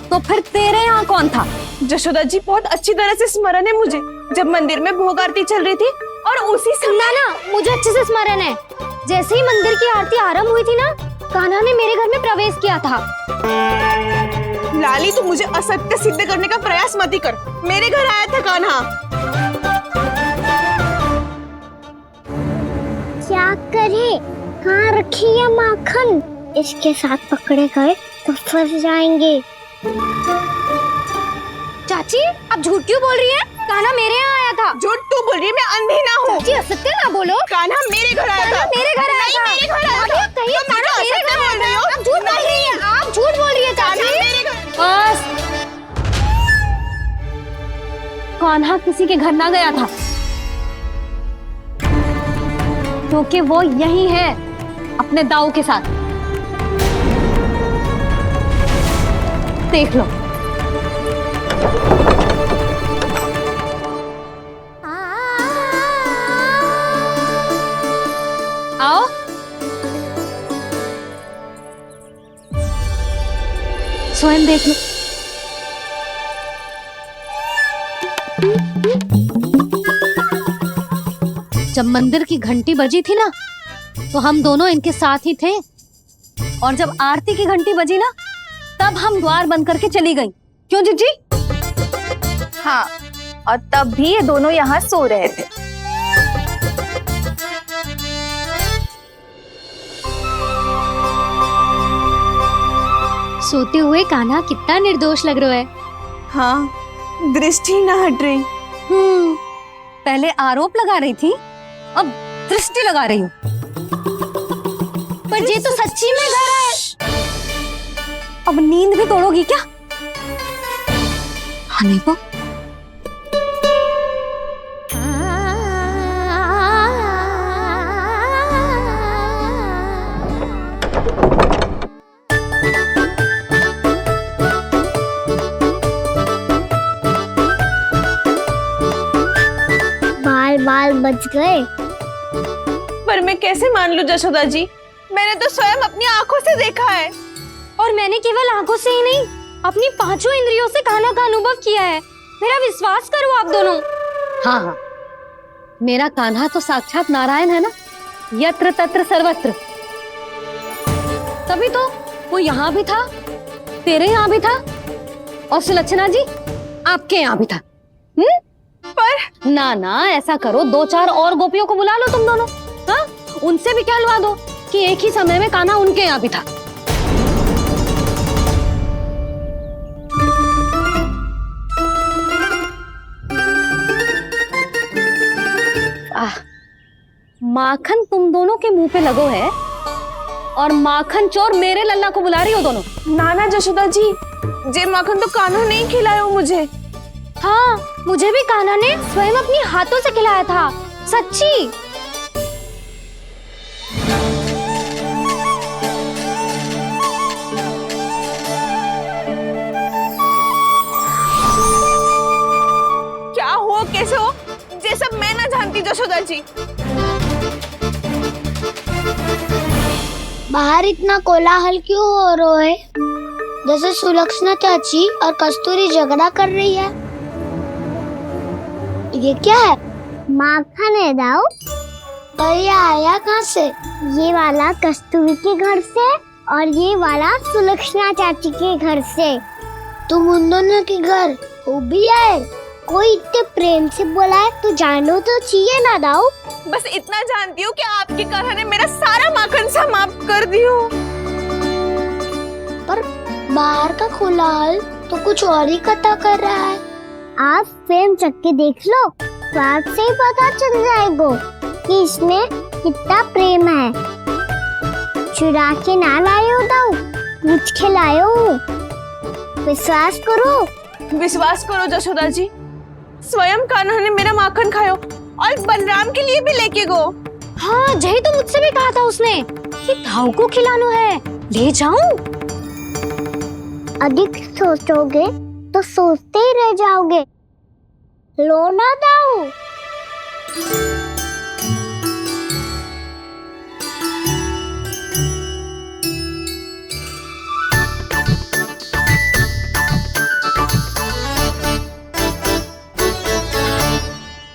तो फिर तेरे यहाँ कौन था? जशोदा जी बहुत अच्छी तरह से स्मरण है मुझे, जब मंदिर में भोग आरती चल रही थी और उसी समय ना मुझे अच्छे से स्मरण है। जैसे ही मंदिर की आरती आरंभ हुई थी ना, कान्हा ने मेरे घर में प्रवेश किया था। लाली, तू मुझे असत्य सिद्ध करने का प्रयास मत ही कर। मेरे घर आया था कान्हा। क्या करे? कहाँ रखी है माखन? इसके साथ पकड़े गए तो फंस जाएंगे। चाची आप झूठ क्यों बोल रही है? कान्हा मेरे यहाँ आया था। झूठ तू बोल रही है? मैं अंधी ना हूँ। चाची असत्य ना बोलो। कान्हा मेरे घर आया था। मेरे घर आया था। मेरे घर आया था। कहिए कान्हा मेरे घर आया था। आप झूठ बोल रही है। आप झूठ बोल रही है चाची। बस, कान्हा किसी के घर ना गया था, क्योंकि वो यही है अपने दाऊ के साथ। देख लो। आओ। स्वयं देख लो। जब मंदिर की घंटी बजी थी ना, तो हम दोनों इनके साथ ही थे। और जब आरती की घंटी बजी ना, तब हम द्वार बंद करके चली गई। क्यों जीजी? हाँ, और तब भी ये दोनों यहाँ सो रहे थे। सोते हुए कान्हा कितना निर्दोष लग रहा है। हाँ, दृष्टि ना हट रही। पहले आरोप लगा रही थी, अब दृष्टि लगा रही हूँ। पर ये तो सच्ची में घर है। अब नींद भी तोड़ोगी क्या? हाँ देखो। बाल बच गए। पर मैं कैसे मान लूं जशोदा जी? मैंने तो स्वयं अपनी आंखों से देखा है। और मैंने केवल आंखों से ही नहीं, अपनी 5 इंद्रियों से कान्हा का अनुभव किया है। मेरा विश्वास करो आप दोनों। हाँ हाँ, मेरा कान्हा तो साक्षात नारायण है ना, यत्र तत्र सर्वत्र। तभी तो वो यहाँ भी था, तेरे यहाँ भी था, और सुलक्षणा जी आपके यहाँ भी था। पर ना ना, ऐसा करो 2-4 और गोपियों को बुला लो तुम दोनों। हाँ, उनसे भी कहलवा दो कि एक ही समय में कान्हा उनके यहाँ भी था। माखन तुम दोनों के मुंह पे लगो है, और माखन चोर मेरे लल्ला को बुला रही हो दोनों। नाना जशोदा जी, जे माखन तो कान्हा नहीं खिलायो मुझे। हाँ, मुझे भी कान्हा ने स्वयं अपनी हाथों से खिलाया था, सच्ची। क्या हो कैसे हो, ये सब मैं ना जानती जशोदा जी। बाहर इतना कोलाहल क्यों हो रहा है? जैसे सुलक्षणा चाची और कस्तूरी झगड़ा कर रही है। ये क्या है? माखन है दाऊ। तो ये आया कहाँ से? ये वाला कस्तूरी के घर से और ये वाला सुलक्षणा चाची के घर से। तुम उन दोनों के घर वो भी आए? कोई इतने प्रेम से बोला है तो जानो तो चाहिए ना दाऊ। बस इतना जानती हूँ कि आपके कान्हा ने मेरा सारा माखन समाप्त कर दियो। पर बाहर का कोलाहल तो कुछ और ही कथा कर रहा है। आप प्रेम चक्के देख लो तो आपसे ही पता चल जाएगा कि इसमें कितना प्रेम है। चुरा के ना लायो दाऊ, मुझ के लायो। विश्वास करो जशोदा जी, स्वयं कान्हा ने मेरा माखन खायो और बलराम के लिए भी लेके गो। हाँ, जही तो मुझसे भी कहा था उसने कि दाऊ को खिलाना है, ले जाऊं। अधिक सोचोगे तो सोचते ही रह जाओगे। लो ना दाऊ।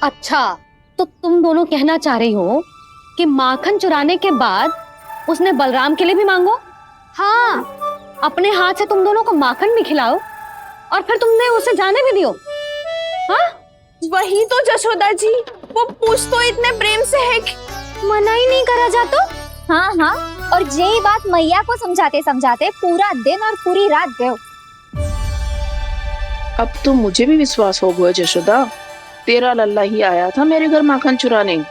अच्छा, तो तुम दोनों कहना चाह रही हो कि माखन चुराने के बाद उसने बलराम के लिए भी मांगो? हाँ, अपने हाथ से तुम दोनों को माखन भी खिलाओ और फिर तुमने उसे जाने भी दियो। हाँ? वही तो जशोदा जी, वो पूछ तो इतने प्रेम से है कि मना ही नहीं करा जातो। हाँ हाँ, और यही बात मैया को समझाते समझाते पूरा दिन और पूरी रात गयो। अब तो मुझे भी विश्वास हो गया जशोदा, तेरा लल्ला ही आया था मेरे घर माखन चुराने।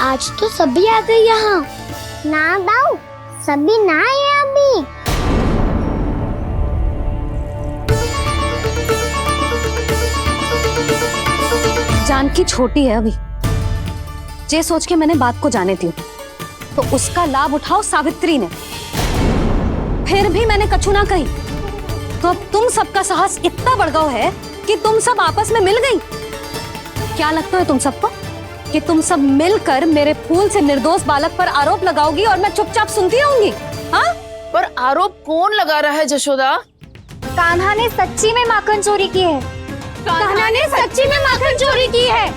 आज तो सभी आ गए यहाँ। ना दाऊ, सभी ना आए अभी। जानकी छोटी है अभी, जे सोच के मैंने बात को जाने दी, तो उसका लाभ उठाओ सावित्री ने। फिर भी मैंने कछु ना कही, तो अब तुम सबका साहस इतना बढ़ गया है कि तुम सब आपस में मिल गई। क्या लगता है तुम सबको कि तुम सब मिलकर मेरे फूल से निर्दोष बालक पर आरोप लगाओगी और मैं चुपचाप सुनती रहूंगी? हाँ? पर आरोप कौन लगा रहा है जशोदा? कान्हा ने सच्ची में माखन चोरी की है। कान्हा ने सच्ची में माखन चोरी की है।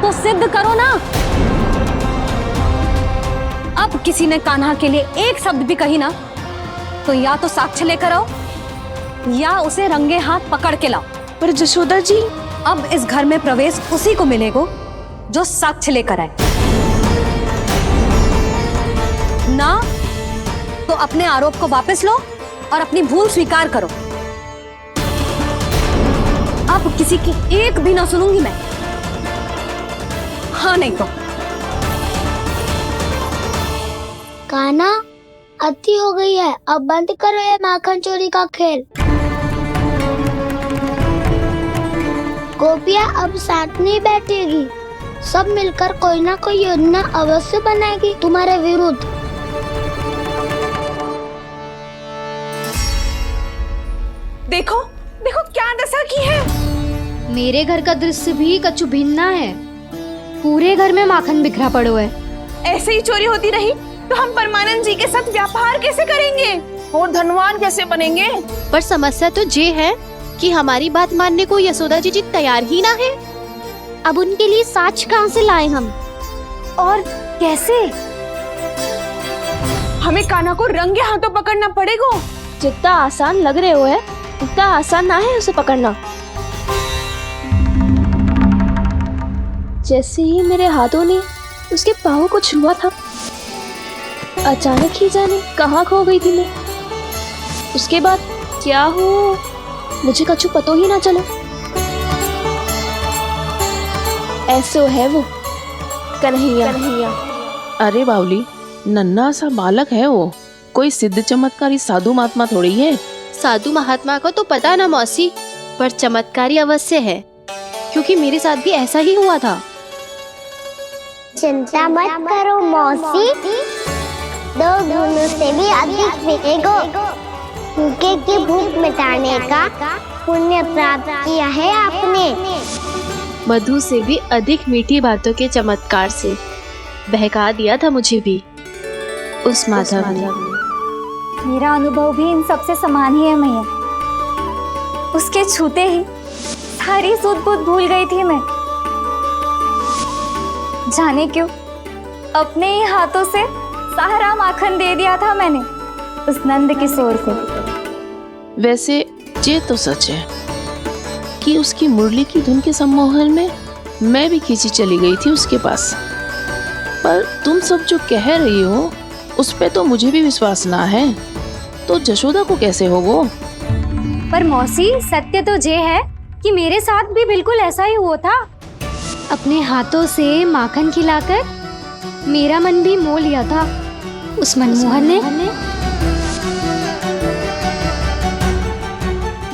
तो सिद्ध करो ना। अब किसी ने कान्हा के लिए एक शब्द भी कही ना, तो या तो साक्ष्य लेकर आओ या उसे रंगे हाथ पकड़ के लाओ। पर जशोदा जी, अब इस घर में प्रवेश उसी को मिलेगा जो साक्ष्य लेकर आए। ना तो अपने आरोप को वापस लो और अपनी भूल स्वीकार करो। अब किसी की एक भी ना सुनूंगी मैं। हाँ नहीं तो कान्हा, अति हो गई है, अब बंद करो ये माखन चोरी का खेल। गोपिया अब साथ नहीं बैठेगी, सब मिलकर कोई ना कोई योजना अवश्य बनाएगी तुम्हारे विरुद्ध। देखो देखो क्या दशा की है। मेरे घर का दृश्य भी कछु भिन्न है। पूरे घर में माखन बिखरा पड़ो है। ऐसे ही चोरी होती रही तो हम परमानंद जी के साथ व्यापार कैसे करेंगे और धनवान कैसे बनेंगे? पर समस्या तो ये है कि हमारी बात मानने को यशोदा जी तैयार ही ना है। अब उनके लिए साक्ष्य कहाँ से लाए हम, और कैसे? हमें कान्हा को रंगे हाथों पकड़ना पड़ेगा। जितना आसान लग रहे हो है उतना आसान ना है उसे पकड़ना। जैसे ही मेरे हाथों ने उसके पाँव को छुआ था, अचानक ही जाने कहाँ खो गई थी मैं। उसके बाद क्या हो मुझे कछु पतो ही ना चला। ऐसो है वो कन्हैया। अरे बावली, नन्हा सा बालक है वो, कोई सिद्ध चमत्कारी साधु महात्मा थोड़ी है। साधु महात्मा को तो पता ना मौसी, पर चमत्कारी अवश्य है, क्योंकि मेरे साथ भी ऐसा ही हुआ था। चिंता मत करो मौसी, 2 गुणों से भी अधिक मिलेगा। भूखे की भूख मिटाने का पुण्य प्राप्त किया है आपने। मधु से भी अधिक मीठी बातों के चमत्कार से बहका दिया था मुझे भी उस माधव ने। मेरा अनुभव भी इन सबसे समान ही है मैया। उसके छूते ही सारी सूध बूध भूल गई थी मैं। जाने क्यों अपने ही हाथों से सारा माखन दे दिया था मैंने उस नंद किशोर को। वैसे ये तो सच है कि उसकी मुरली की धुन के सम्मोहन में मैं भी खींची चली गई थी उसके पास। पर तुम सब जो कह रही हो उस पे तो मुझे भी विश्वास ना है, तो जशोदा को कैसे होगा? पर मौसी सत्य तो ये है कि मेरे साथ भी बिल्कुल ऐसा ही हुआ था। अपने हाथों से माखन खिलाकर मेरा मन भी मोह लिया था उस मनमोहन ने।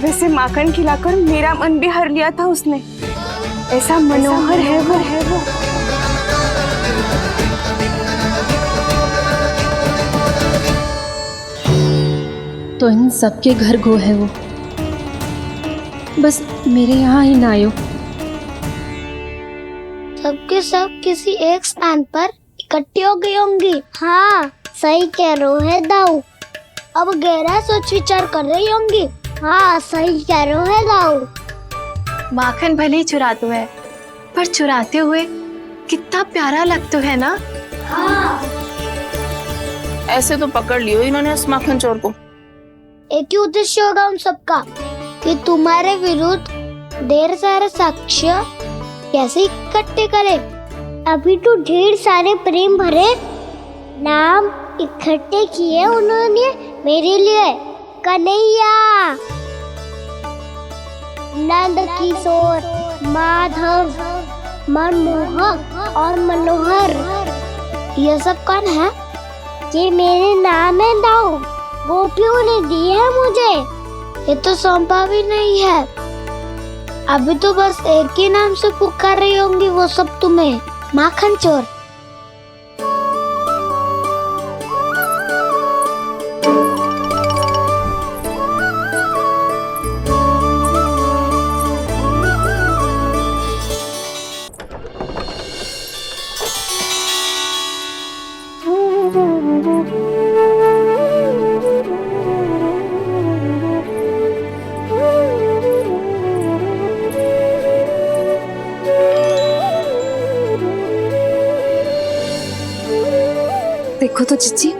वैसे माखन खिलाकर मेरा मन भी हर लिया था उसने। ऐसा मनोहर है वो। तो इन सबके घर गो है वो, बस मेरे यहाँ ही ना आयो। सबके सब किसी एक स्थान पर इकट्ठी हो गई होंगी। हाँ सही कह रहे है दाऊ। अब गहरा सोच विचार कर रही होंगी। हाँ सही कह रहे है दाऊ। माखन भले ही चुराते है, पर चुराते हुए कितना प्यारा लगता है ना। हाँ ऐसे तो पकड़ लियो इन्होंने उस माखन चोर को। एक ही उद्देश्य होगा उन सबका कि तुम्हारे विरुद्ध ढेर सारे साक्ष्य कैसे इकट्ठे करे। अभी तो ढेर सारे प्रेम भरे नाम इकट्ठे किए उन्होंने मेरे लिए। कन्हैया, नंद किशोर, माधव, मनमोहक और मनोहर, ये सब कौन है? ये मेरे नाम है दाऊ। गोपियों ने दी है मुझे, ये तो सौंपा भी नहीं है। अभी तो बस एक ही नाम से पुकार रही होंगी वो सब तुम्हें, माखन चोर। देखो तो चिच्ची,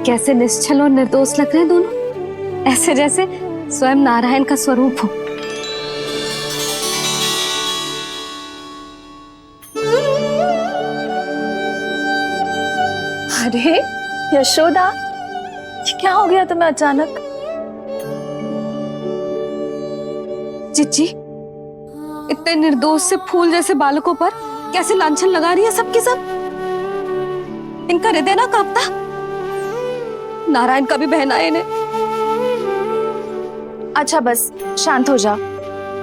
कैसे निश्चल और निर्दोष लग रहे हैं दोनों, ऐसे जैसे स्वयं नारायण का स्वरूप हो। अरे यशोदा, ये क्या हो गया तुम्हें अचानक? चिच्ची, इतने निर्दोष से फूल जैसे बालकों पर कैसे लांछन लगा रही है सबके सब। इनका हृदय ना कांपता? नारायण का भी बहना है इन्हें। अच्छा बस शांत हो जाओ,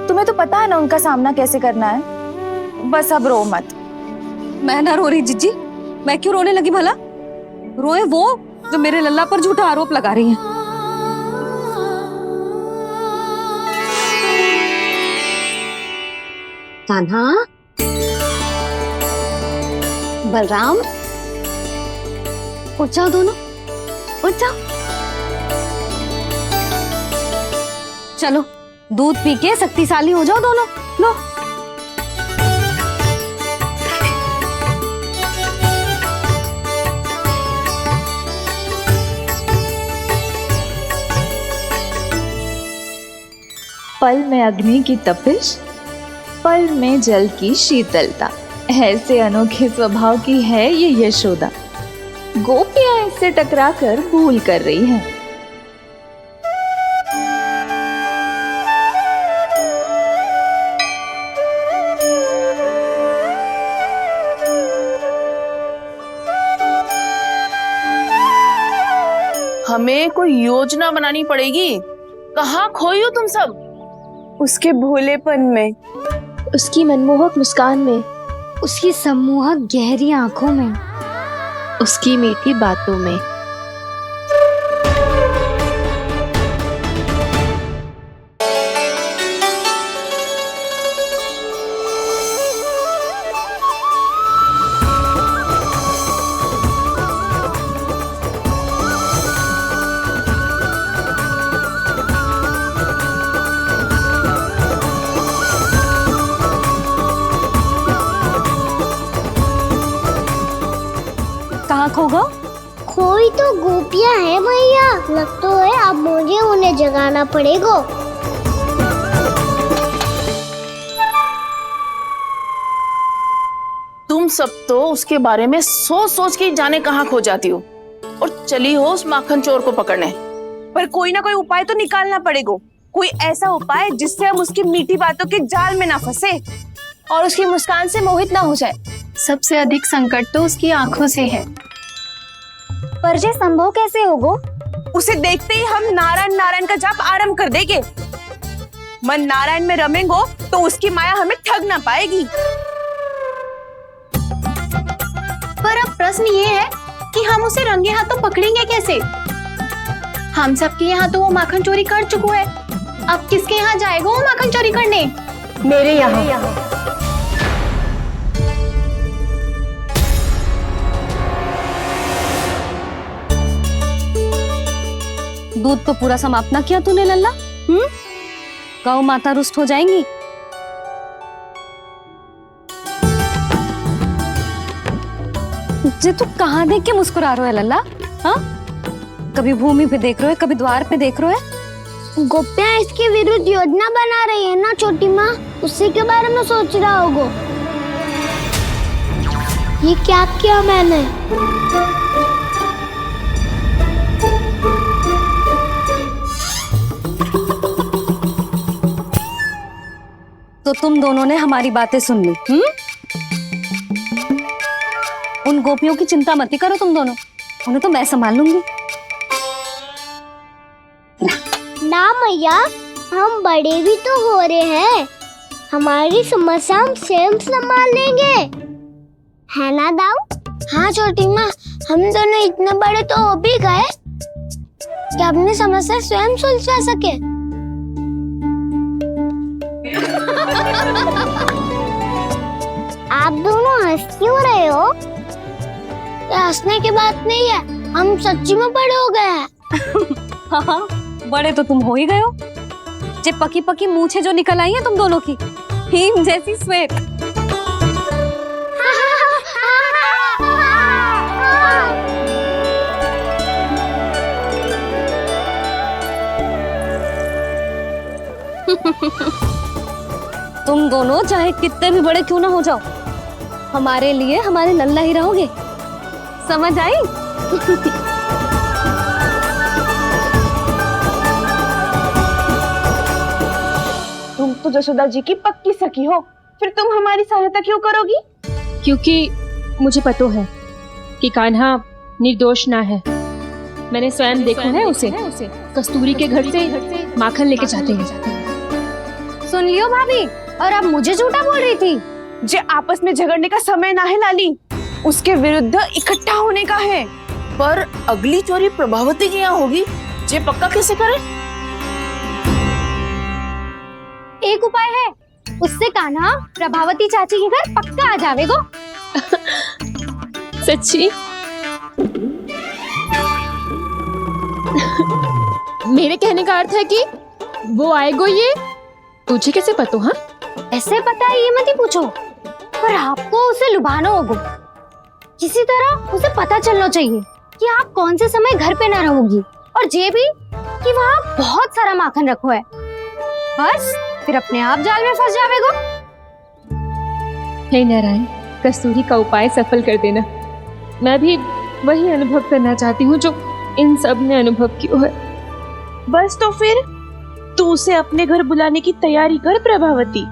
तुम्हें तो पता है ना उनका सामना कैसे करना है। बस अब रो मत। मैं ना रो रही जिज्जी, मैं क्यों रोने लगी भला? रोए वो जो मेरे लल्ला पर झूठा आरोप लगा रही हैं। कान्हा, बलराम, उठ जाओ दोनों, उठ जाओ। चलो दूध पी के शक्तिशाली हो जाओ दोनों। लो। पल में अग्नि की तपिश, पल में जल की शीतलता, ऐसे अनोखे स्वभाव की है ये यशोदा। गोपियां इससे टकराकर भूल कर रही हैं। हमें कोई योजना बनानी पड़ेगी। कहाँ खोई हो तुम सब? उसके भोलेपन में, उसकी मनमोहक मुस्कान में, उसकी सम्मोहक गहरी आंखों में, उसकी मीठी बातों में। कहाँ खो गो? कोई तो गोपियां है भैया, लगता है अब मुझे उन्हें जगाना पड़ेगा। तुम सब तो उसके बारे में सोच सोच के जाने कहाँ खो जाती हो और चली हो उस माखन चोर को पकड़ने। पर कोई ना कोई उपाय तो निकालना पड़ेगा। कोई ऐसा उपाय जिससे हम उसकी मीठी बातों के जाल में ना फंसे और उसकी मुस्कान से मोहित ना हो जाए। सबसे अधिक संकट तो उसकी आंखों से है। पर ये संभव कैसे होगा? उसे देखते ही हम नारायण नारायण का जाप आरंभ कर देंगे। मन नारायण में रमेंगो तो उसकी माया हमें ठग ना पाएगी। पर अब प्रश्न ये है कि हम उसे रंगे हाथों पकड़ेंगे कैसे? हम सबके यहाँ तो वो माखन चोरी कर चुका है। अब किसके यहाँ जाएगा वो माखन चोरी करने? मेरे यहाँ। दूध तो पूरा समाप्त ना किया तूने लल्ला। गौ माता रुष्ट हो जाएंगी। जे तू कहाँ देख के मुस्कुरा रहे हो लल्ला? हाँ, कभी भूमि पे देख रहे हो, कभी द्वार पे देख रहे हो। गोपियां इसके विरुद्ध योजना बना रही है ना छोटी माँ, उसी के बारे में सोच रहा होगा। ये क्या किया मैंने? तो तुम दोनों ने हमारी बातें सुन ली। उन गोपियों की चिंता मत करो तुम दोनों, उन्हें तो मैं संभाल लूंगी। ना मैया, हम बड़े भी तो हो रहे हैं, हमारी समस्या हम स्वयं संभाल लेंगे, है ना दाऊ? हाँ छोटी माँ, हम दोनों इतने बड़े तो हो भी गए कि अपनी समस्या स्वयं सुलझा सके। आप दोनों हंस क्यों रहे हो? ये हंसने की बात नहीं है, हम सच्ची में बड़े हो गए हैं। हाँ, बड़े तो तुम हो ही गए हो। जे पकी पकी मूछें जो निकल आई हैं तुम दोनों की, हिम जैसी श्वेत। तुम दोनों चाहे कितने भी बड़े क्यों ना हो जाओ, हमारे लिए हमारे लल्ला ही रहोगे, समझ आई? तुम तो जसोदा जी की पक्की सखी हो, फिर तुम हमारी सहायता क्यों करोगी? क्योंकि मुझे पता है कि कान्हा निर्दोष ना है। मैंने स्वयं देखा है उसे कस्तूरी के घर से माखन लेके जाते हैं। सुन लियो भाभी, और अब मुझे झूठा बोल रही थी। जे आपस में झगड़ने का समय ना है लाली, उसके विरुद्ध इकट्ठा होने का है। पर अगली चोरी प्रभावती के यहाँ होगी, जे पक्का कैसे करे? एक उपाय है, उससे कान्हा प्रभावती चाची के घर पक्का आ जावेगो। सच्ची? मेरे कहने का अर्थ है कि वो आएगो। ये तुझे कैसे पता? हाँ, ऐसे पता है ये मत ही पूछो, पर आपको उसे लुभाना होगा। किसी तरह उसे पता चलना चाहिए कि आप कौन से समय घर पे ना रहोगी, और ये भी कि वहाँ बहुत सारा माखन रखो है। बस फिर अपने आप जाल में फंस जावेगो। हे नारायण, कस्तूरी का उपाय सफल कर देना। मैं भी वही अनुभव करना चाहती हूँ जो इन सब ने अनुभव किया है। बस तो फिर तू उसे अपने घर बुलाने की तैयारी कर प्रभावती,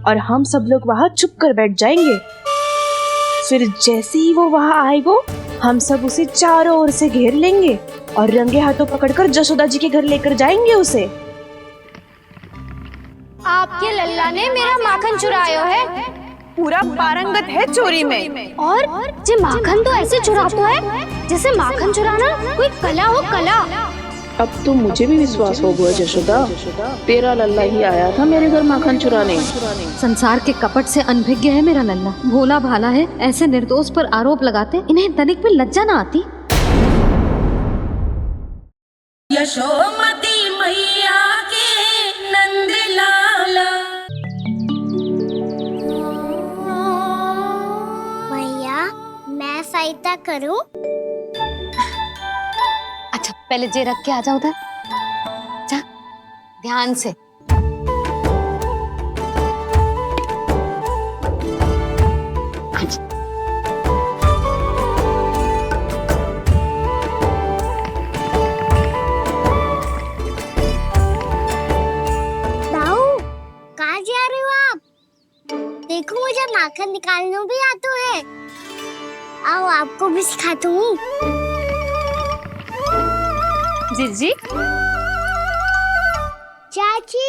और हम सब लोग वहां चुप कर बैठ जाएंगे। फिर जैसे ही वो वहां आएगो, हम सब उसे चारों ओर से घेर लेंगे और रंगे हाथों पकड़कर जशोदा जी के घर लेकर जाएंगे उसे। आपके लल्ला ने मेरा माखन चुरायो है। पूरा पारंगत है चोरी में। और जे माखन तो ऐसे चुराता है जैसे माखन चुराना कोई कला हो, कला। अब तो मुझे भी विश्वास हो गया जशोदा, तेरा लल्ला ही आया था मेरे घर माखन चुराने। संसार के कपट से अनभिज्ञ है मेरा लल्ला, भोला भाला है। ऐसे निर्दोष पर आरोप लगाते इन्हें तनिक भी लज्जा ना आती। यशोमती मैया के नंद लाला। भैया मैं सहायता करूं? अच्छा पहले जे रख के आ जाओ उधर, जा ध्यान से। दाऊ कहाँ जा रहे हो आप? देखो मुझे माखन निकालना भी आता है। आओ आपको भी सिखाता हूँ। जीजी चाची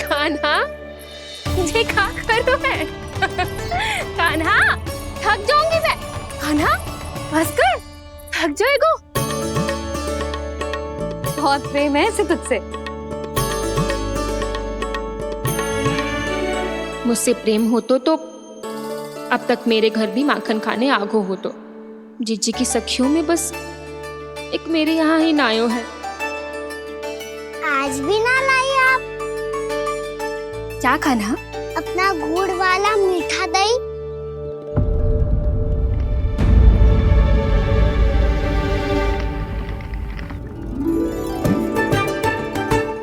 कान्हा मुझे क्या करो है? कान्हा थक जाऊंगी मैं। कान्हा बस कर, थक जाएगो। बहुत प्रेम है इसे तुझसे। मुझसे प्रेम हो तो अब तक मेरे घर भी माखन खाने आगो हो। तो जीजी की सखियों में बस एक मेरे यहाँ ही नायो है। आज भी ना लाई आप? क्या खाना? अपना गुड़ वाला मीठा दही।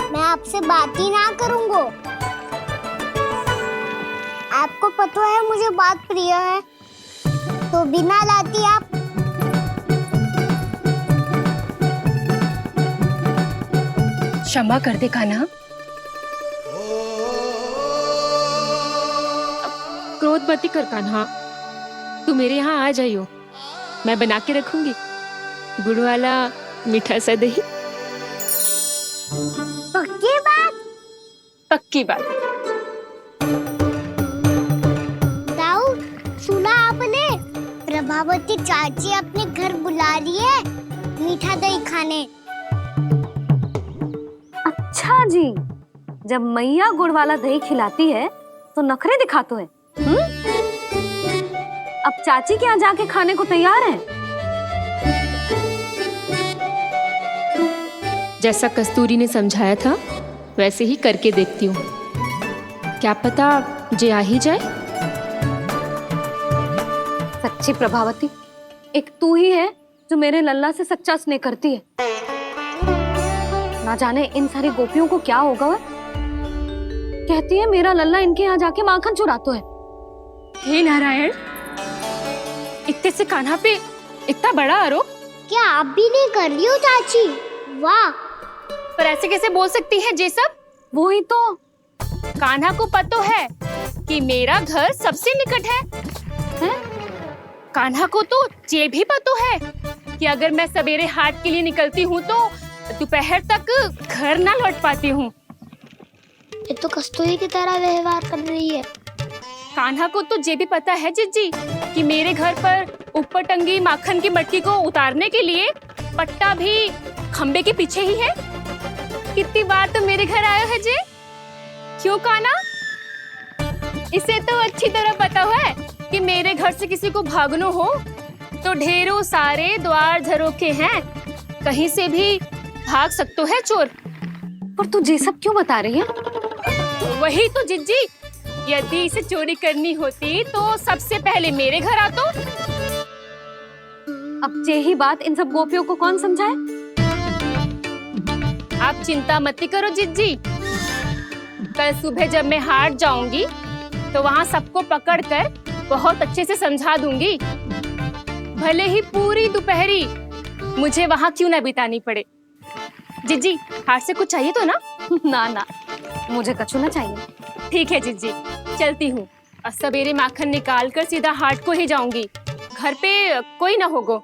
मैं आपसे बात ही ना करूंगा। आपको पता है मुझे बात प्रिय है, तो बिना लाती आप। क्षमा कर दे कान्हा। क्रोध मत कर कान्हा, तू मेरे यहाँ आ जाइयो, मैं बना के रखूंगी गुड़ वाला मीठा सा दही। पक्की बात? पक्की बात। दाऊ सुना आपने? प्रभावती चाची अपने घर बुला रही है मीठा दही खाने। अच्छा जी, जब मैया गुड़ वाला दही खिलाती है तो नखरे दिखाते हैं। अब चाची के यहाँ जाके खाने को तैयार है। जैसा कस्तूरी ने समझाया था वैसे ही करके देखती हूँ, क्या पता जे आ ही जाए। सच्ची प्रभावती, एक तू ही है जो मेरे लल्ला से सच्चा स्नेह करती है। ना जाने इन सारी गोपियों को क्या होगा। वह कहती है मेरा लल्ला इनके यहाँ जाके माखन चुराता है। हे नारायण, इतने से कान्हा पे इतना बड़ा आरोप। क्या आप भी नहीं कर रही हो चाची? वाह, पर ऐसे कैसे बोल सकती है जे सब? वो ही तो। कान्हा को पता है कि मेरा घर सबसे निकट है? कान्हा को तो ये भी पता है कि अगर मैं सवेरे हाट के लिए निकलती हूँ तो दोपहर तक घर ना लौट पाती हूँ। ये तो कस्तूरी की तरह व्यवहार कर रही है। कान्हा को तो ये भी पता है जीजी कि मेरे घर पर ऊपर टंगी माखन की मटकी को उतारने के लिए पट्टा भी खंबे के पीछे ही है। कितनी बार तो मेरे घर आया है जी। क्यों कान्हा? इसे तो अच्छी तरह पता है कि मेरे घर से किसी को भागना हो तो ढेरों सारे द्वार झरोखे हैं, कहीं से भी भाग सकते है चोर। पर तू ये सब क्यों बता रही है? वही तो जिज्जी, यदि इसे चोरी करनी होती तो सबसे पहले मेरे घर आतो। अब यही बात इन सब गोपियों को कौन समझाए? आप चिंता मत करो जिज्जी, कल सुबह जब मैं हाट जाऊंगी तो वहाँ सबको पकड़कर बहुत अच्छे से समझा दूंगी, भले ही पूरी दोपहरी मुझे वहाँ क्यों ना बितानी पड़े। जिज्जी, हाट से कुछ चाहिए तो ना? ना ना, मुझे कछु ना चाहिए। ठीक है जीजी, चलती हूँ। और सवेरे माखन निकाल कर सीधा हाट को ही जाऊंगी। घर पे कोई ना होगो।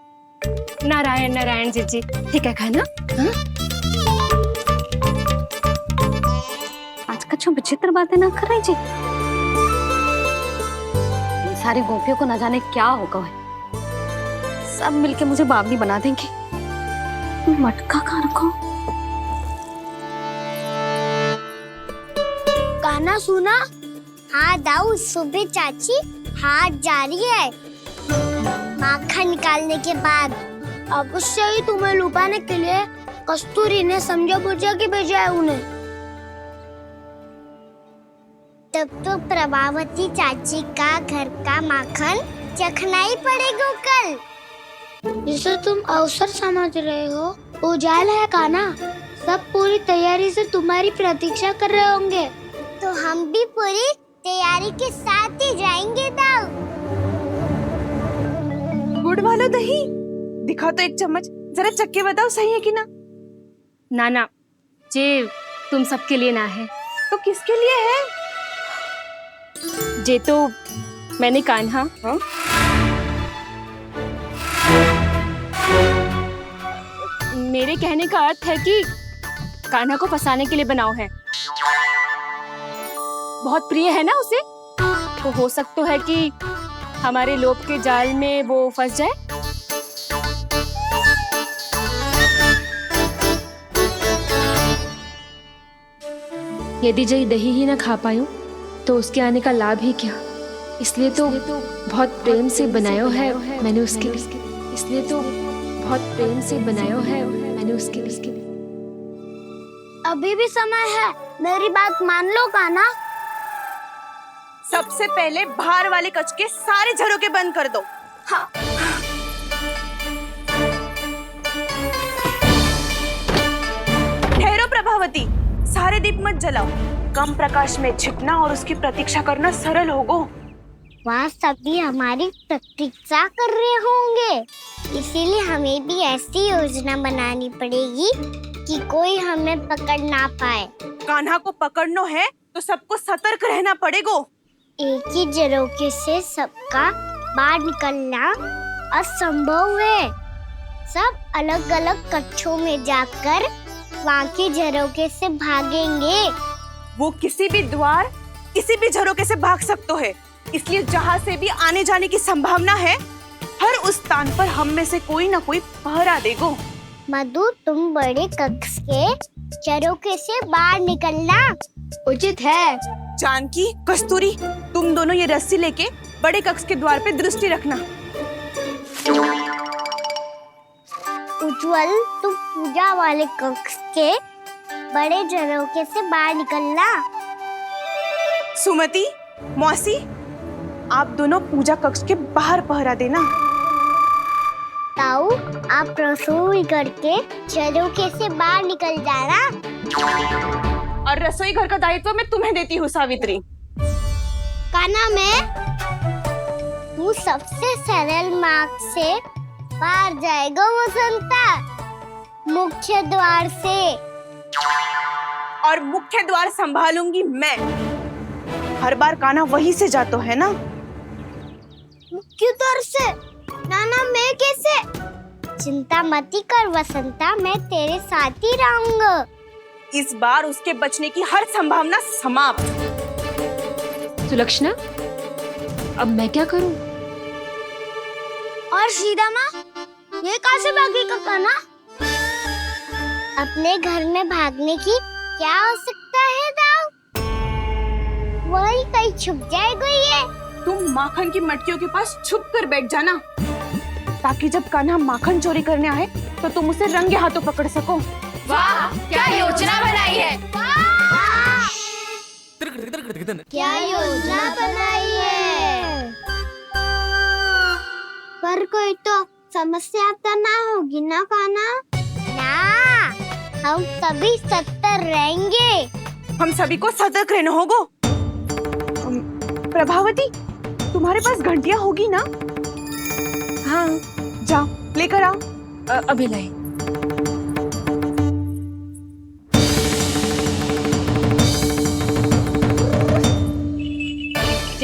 नारायण नारायण जीजी, ठीक है खाना? हाँ? आज कछु विचित्र बातें ना कर रही जी। इन सारी गोपियों को न जाने क्या होगा है। सब मिलके मुझे बावली बना देंगे। मटका कहाँ रखो? गाना सुना? हाँ दाऊ, सुबह चाची हाथ जा रही है माखन निकालने के बाद। अवश्य ही तुम्हें लुभाने के लिए कस्तूरी ने समझा बुझा के भेजा है उन्हें। तब तो प्रभावती चाची का घर का माखन चखना ही पड़ेगा कल। जिसे तुम अवसर समझ रहे हो, उजाला है काना। सब पूरी तैयारी से तुम्हारी प्रतीक्षा कर रहे होंगे। तो हम भी पूरी तैयारी के साथ ही जाएंगे दाऊ। गुड़ वाला दही दिखा तो एक चम्मच, जरा चख के बताओ सही है कि ना। ना ना, जे तुम सबके लिए ना है। तो किसके लिए है? जे तो मैंने कान्हा। हाँ? मेरे कहने का अर्थ है कि कान्हा को फंसाने के लिए बनाओ है। बहुत प्रिय है ना उसे, तो हो सकता है कि हमारे लोभ के जाल में वो फंस जाए। यदि जय दही ही ना खा पायूं तो उसके आने का लाभ ही क्या। इसलिए तो बहुत प्रेम से बनाया है मैंने उसके लिए। इसलिए तो बहुत प्रेम से बनाया है मैंने उसके लिए। अभी भी समय है, मेरी बात मान लो काना। सबसे पहले बाहर वाले कच के सारे झरोके बंद कर दो। हाँ। ठहरो प्रभावती, सारे दीप मत जलाओ। कम प्रकाश में छिपना और उसकी प्रतीक्षा करना सरल होगो। वहाँ सभी हमारी प्रतीक्षा कर रहे होंगे, इसीलिए हमें भी ऐसी योजना बनानी पड़ेगी कि कोई हमें पकड़ ना पाए। कान्हा को पकड़ना है तो सबको सतर्क रहना पड़ेगा। एक ही झरोके से सबका बाहर निकलना असंभव है। सब अलग अलग कक्षों में जाकर वहाँ के झरोके से भागेंगे। वो किसी भी द्वार, किसी भी झरोके से भाग सकते है, इसलिए जहाँ से भी आने जाने की संभावना है, हर उस स्थान पर हम में से कोई ना कोई पहरा देगो। मधु, तुम बड़े कक्ष के झरोके से बाहर निकलना उचित है। जानकी, कस्तूरी, तुम दोनों ये रस्सी लेके बड़े कक्ष के द्वार पे दृष्टि रखना। उज्जवल, तुम पूजा वाले कक्ष के बड़े झरोके से बाहर निकलना। सुमति, मौसी, आप दोनों पूजा कक्ष के बाहर पहरा देना। ताऊ, आप रसोई करके झरोके से बाहर निकल जाना। और रसोई घर का दायित्व मैं तुम्हें देती हूँ सावित्री। काना, मैं तू सबसे सरल मार्ग से बाहर जाएगा वसंता, मुख्य द्वार से। और मुख्य द्वार संभालूंगी मैं। हर बार कान्हा वहीं से जाता है ना। मुख्य द्वार से? नाना, मैं कैसे? चिंता मत कर वसंता, मैं तेरे साथ ही रहूंगा। इस बार उसके बचने की हर संभावना समाप्त। सुलक्षणा, अब मैं क्या करूं? और सीधा माँ, ये कहाँ से भागेगा कान्हा? अपने घर में भागने की क्या हो सकता है दाऊ? वही कहीं छुप जाएगा ये। तुम माखन की मटकियों के पास छुप कर बैठ जाना, ताकि जब कान्हा माखन चोरी करने आए तो तुम उसे रंगे हाथों पकड़ सको। वाह, क्या योजना बनाई है! क्या योजना बनाई है! पर कोई तो समस्या तो ना होगी ना कान्हा? ना, हम सभी सतर्क रहेंगे। हम सभी को सतर्क रहना होगा। प्रभावती, तुम्हारे पास घंटियां होगी ना? हाँ, जाओ लेकर आओ। अभी लाई।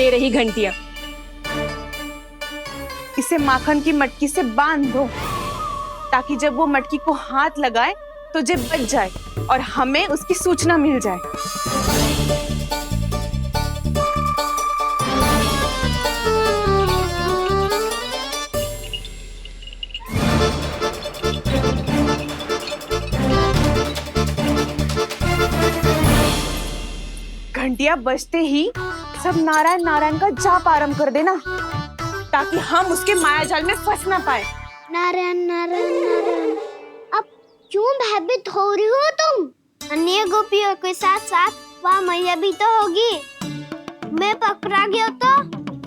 ले रही घंटिया, इसे माखन की मटकी से बांध दो ताकि जब वो मटकी को हाथ लगाए तो जे बच जाए और हमें उसकी सूचना मिल जाए। घंटिया बजते ही सब नारायण नारायण का जाप आरंभ कर देना ताकि हम उसके माया जाल में फंस ना पाए। नारायण नारायण नारायण। अब क्यों भयभीत हो रही हो तुम? अन्य गोपियों के साथ साथ वहाँ मैया भी तो होगी। मैं पकड़ा गया तो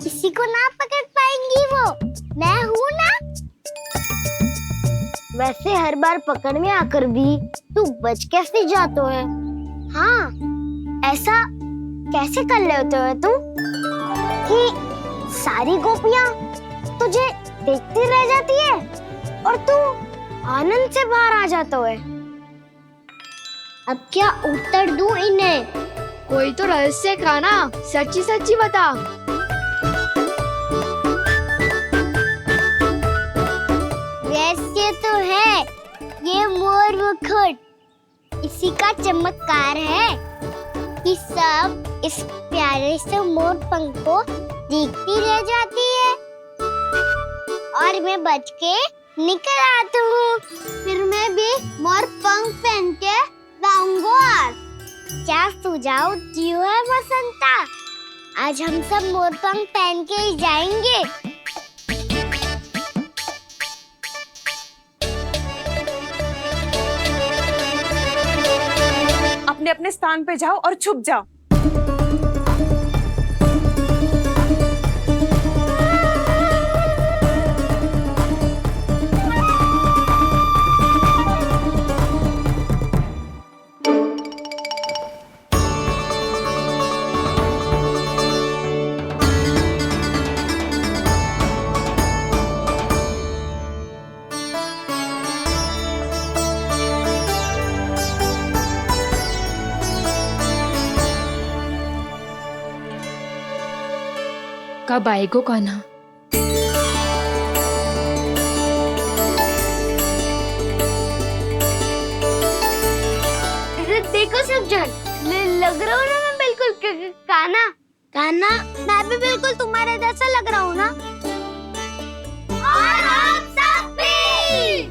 किसी को ना पकड़ पाएंगी वो, मैं हूँ ना। वैसे हर बार पकड़ में आकर भी तू बच कैसे जाता है? हाँ, ऐसा कैसे कर लेते हो तुम कि सारी गोपियाँ तुझे देखती रह जाती है और तू आनंद से बाहर आ जाता है? अब क्या उत्तर दूं इन्हें? कोई तो रहस्य का ना, सच्ची सच्ची बता। रहस्य तो है, ये मोर मुकुट इसी का चमत्कार है कि सब इस प्यारे से मोर पंख को देखती रह जाती है और मैं बच के निकल आता हूँ। फिर मैं भी मोर पंख पहन के गाऊंगा। क्या सुझाव दियो है बसंता? आज हम सब मोर पंख पहन के ही जाएंगे। अपने अपने स्थान पे जाओ और छुप जाओ। कब आएगो कान्हा? देखो सब जन, लग रहा हूँ ना मैं बिल्कुल कान्हा। कान्हा, मैं भी बिल्कुल तुम्हारे जैसा लग रहा हूँ ना? और हम सब भी।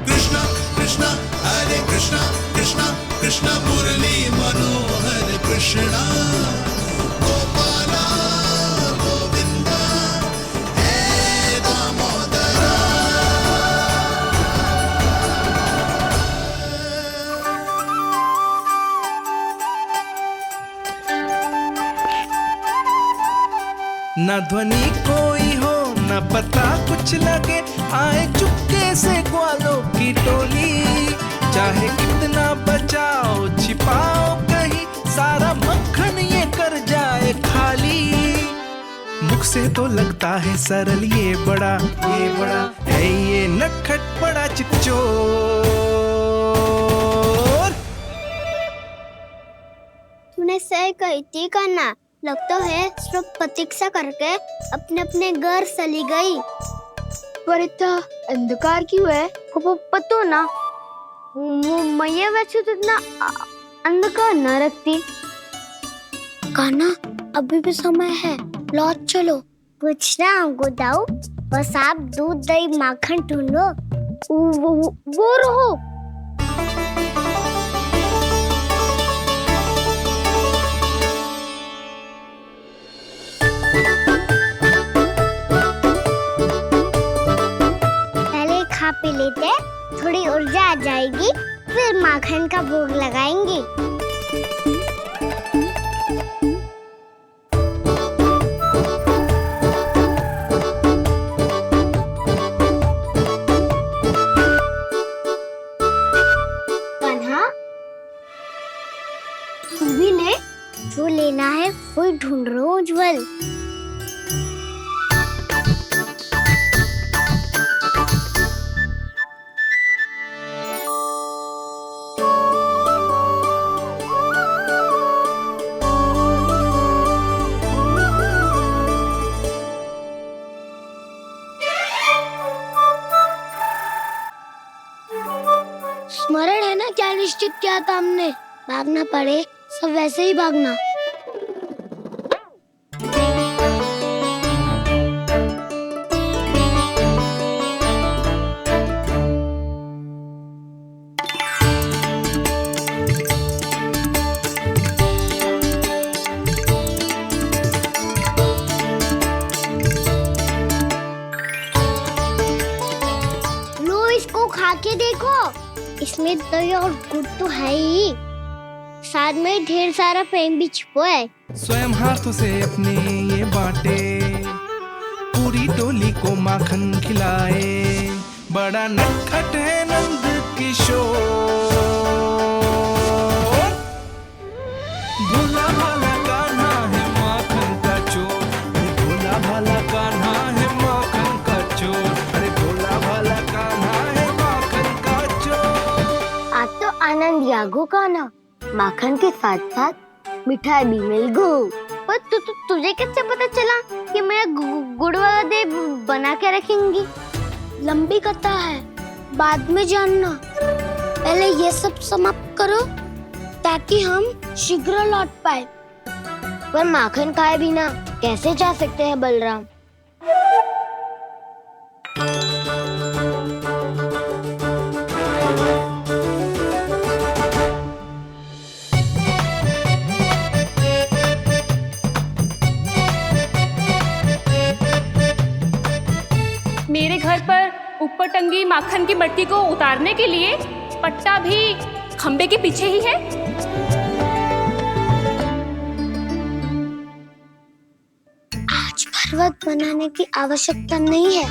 कृष्णा कृष्णा हरे कृष्णा कृष्णा कृष्णा मुरली मनोहर कृष्णा गोपाला गोविंदा हे दामोदरा। न ध्वनि कोई हो न पता कुछ लगे, आए चुपके से ग्वालों की टोली। चाहे कितना बचाओ छिपाओ कहीं, सारा मक्खन ये कर जाए खाली। मुख से तो लगता है सरल, ये बड़ा है ये नटखट बड़ा चिकचोर। तूने सही कही थी कान्हा, लगता है सिर्फ प्रतीक्षा करके अपने अपने घर चली गई। पर इतना अंधकार क्यों है? पतो ना, मैया वैसे तो इतना अंधकार न रखती। कान्हा, अभी भी समय है, लौट चलो। कुछ ना हमको दाऊ, बस आप दूध दही माखन ढूंढो। वो रहो। पहले खा पी लेते, थोड़ी ऊर्जा आ जाएगी, फिर माखन का भोग लगाएंगे। कान्हा, तू भी ले, जो लेना है वो ढूंढ रहा हूँ उज्जवल। देख क्या था हमने, भागना पड़े सब वैसे ही भागना। लो इसको खा के देखो, इसमें दही और गुड़ तो है ही, साथ में ढेर सारा प्रेम भी छुपा है। स्वयं हाथों से अपने ये बाटे, पूरी टोली को माखन खिलाए, बड़ा नटखट है नंद किशोर। भोला भाला कान्हा है माखन का चोर, भोला भाला कान्हा है माखन का चोर, अरे भोला भाला कान्हा है माखन का चोर। आज तो आनंद यागो का ना, माखन के साथ साथ मिठाई भी मिल गई। पर तुझे कैसे पता चला कि मैं गुड़ वाला देव बना के रखेंगी? लंबी कथा है, बाद में जानना। पहले ये सब समाप्त करो ताकि हम शीघ्र लौट पाए। पर माखन खाए बिना कैसे जा सकते हैं बलराम? मेरे घर पर ऊपर टंगी माखन की मटकी को उतारने के लिए पट्टा भी खंबे के पीछे ही है। आज पर्वत बनाने की आवश्यकता नहीं है,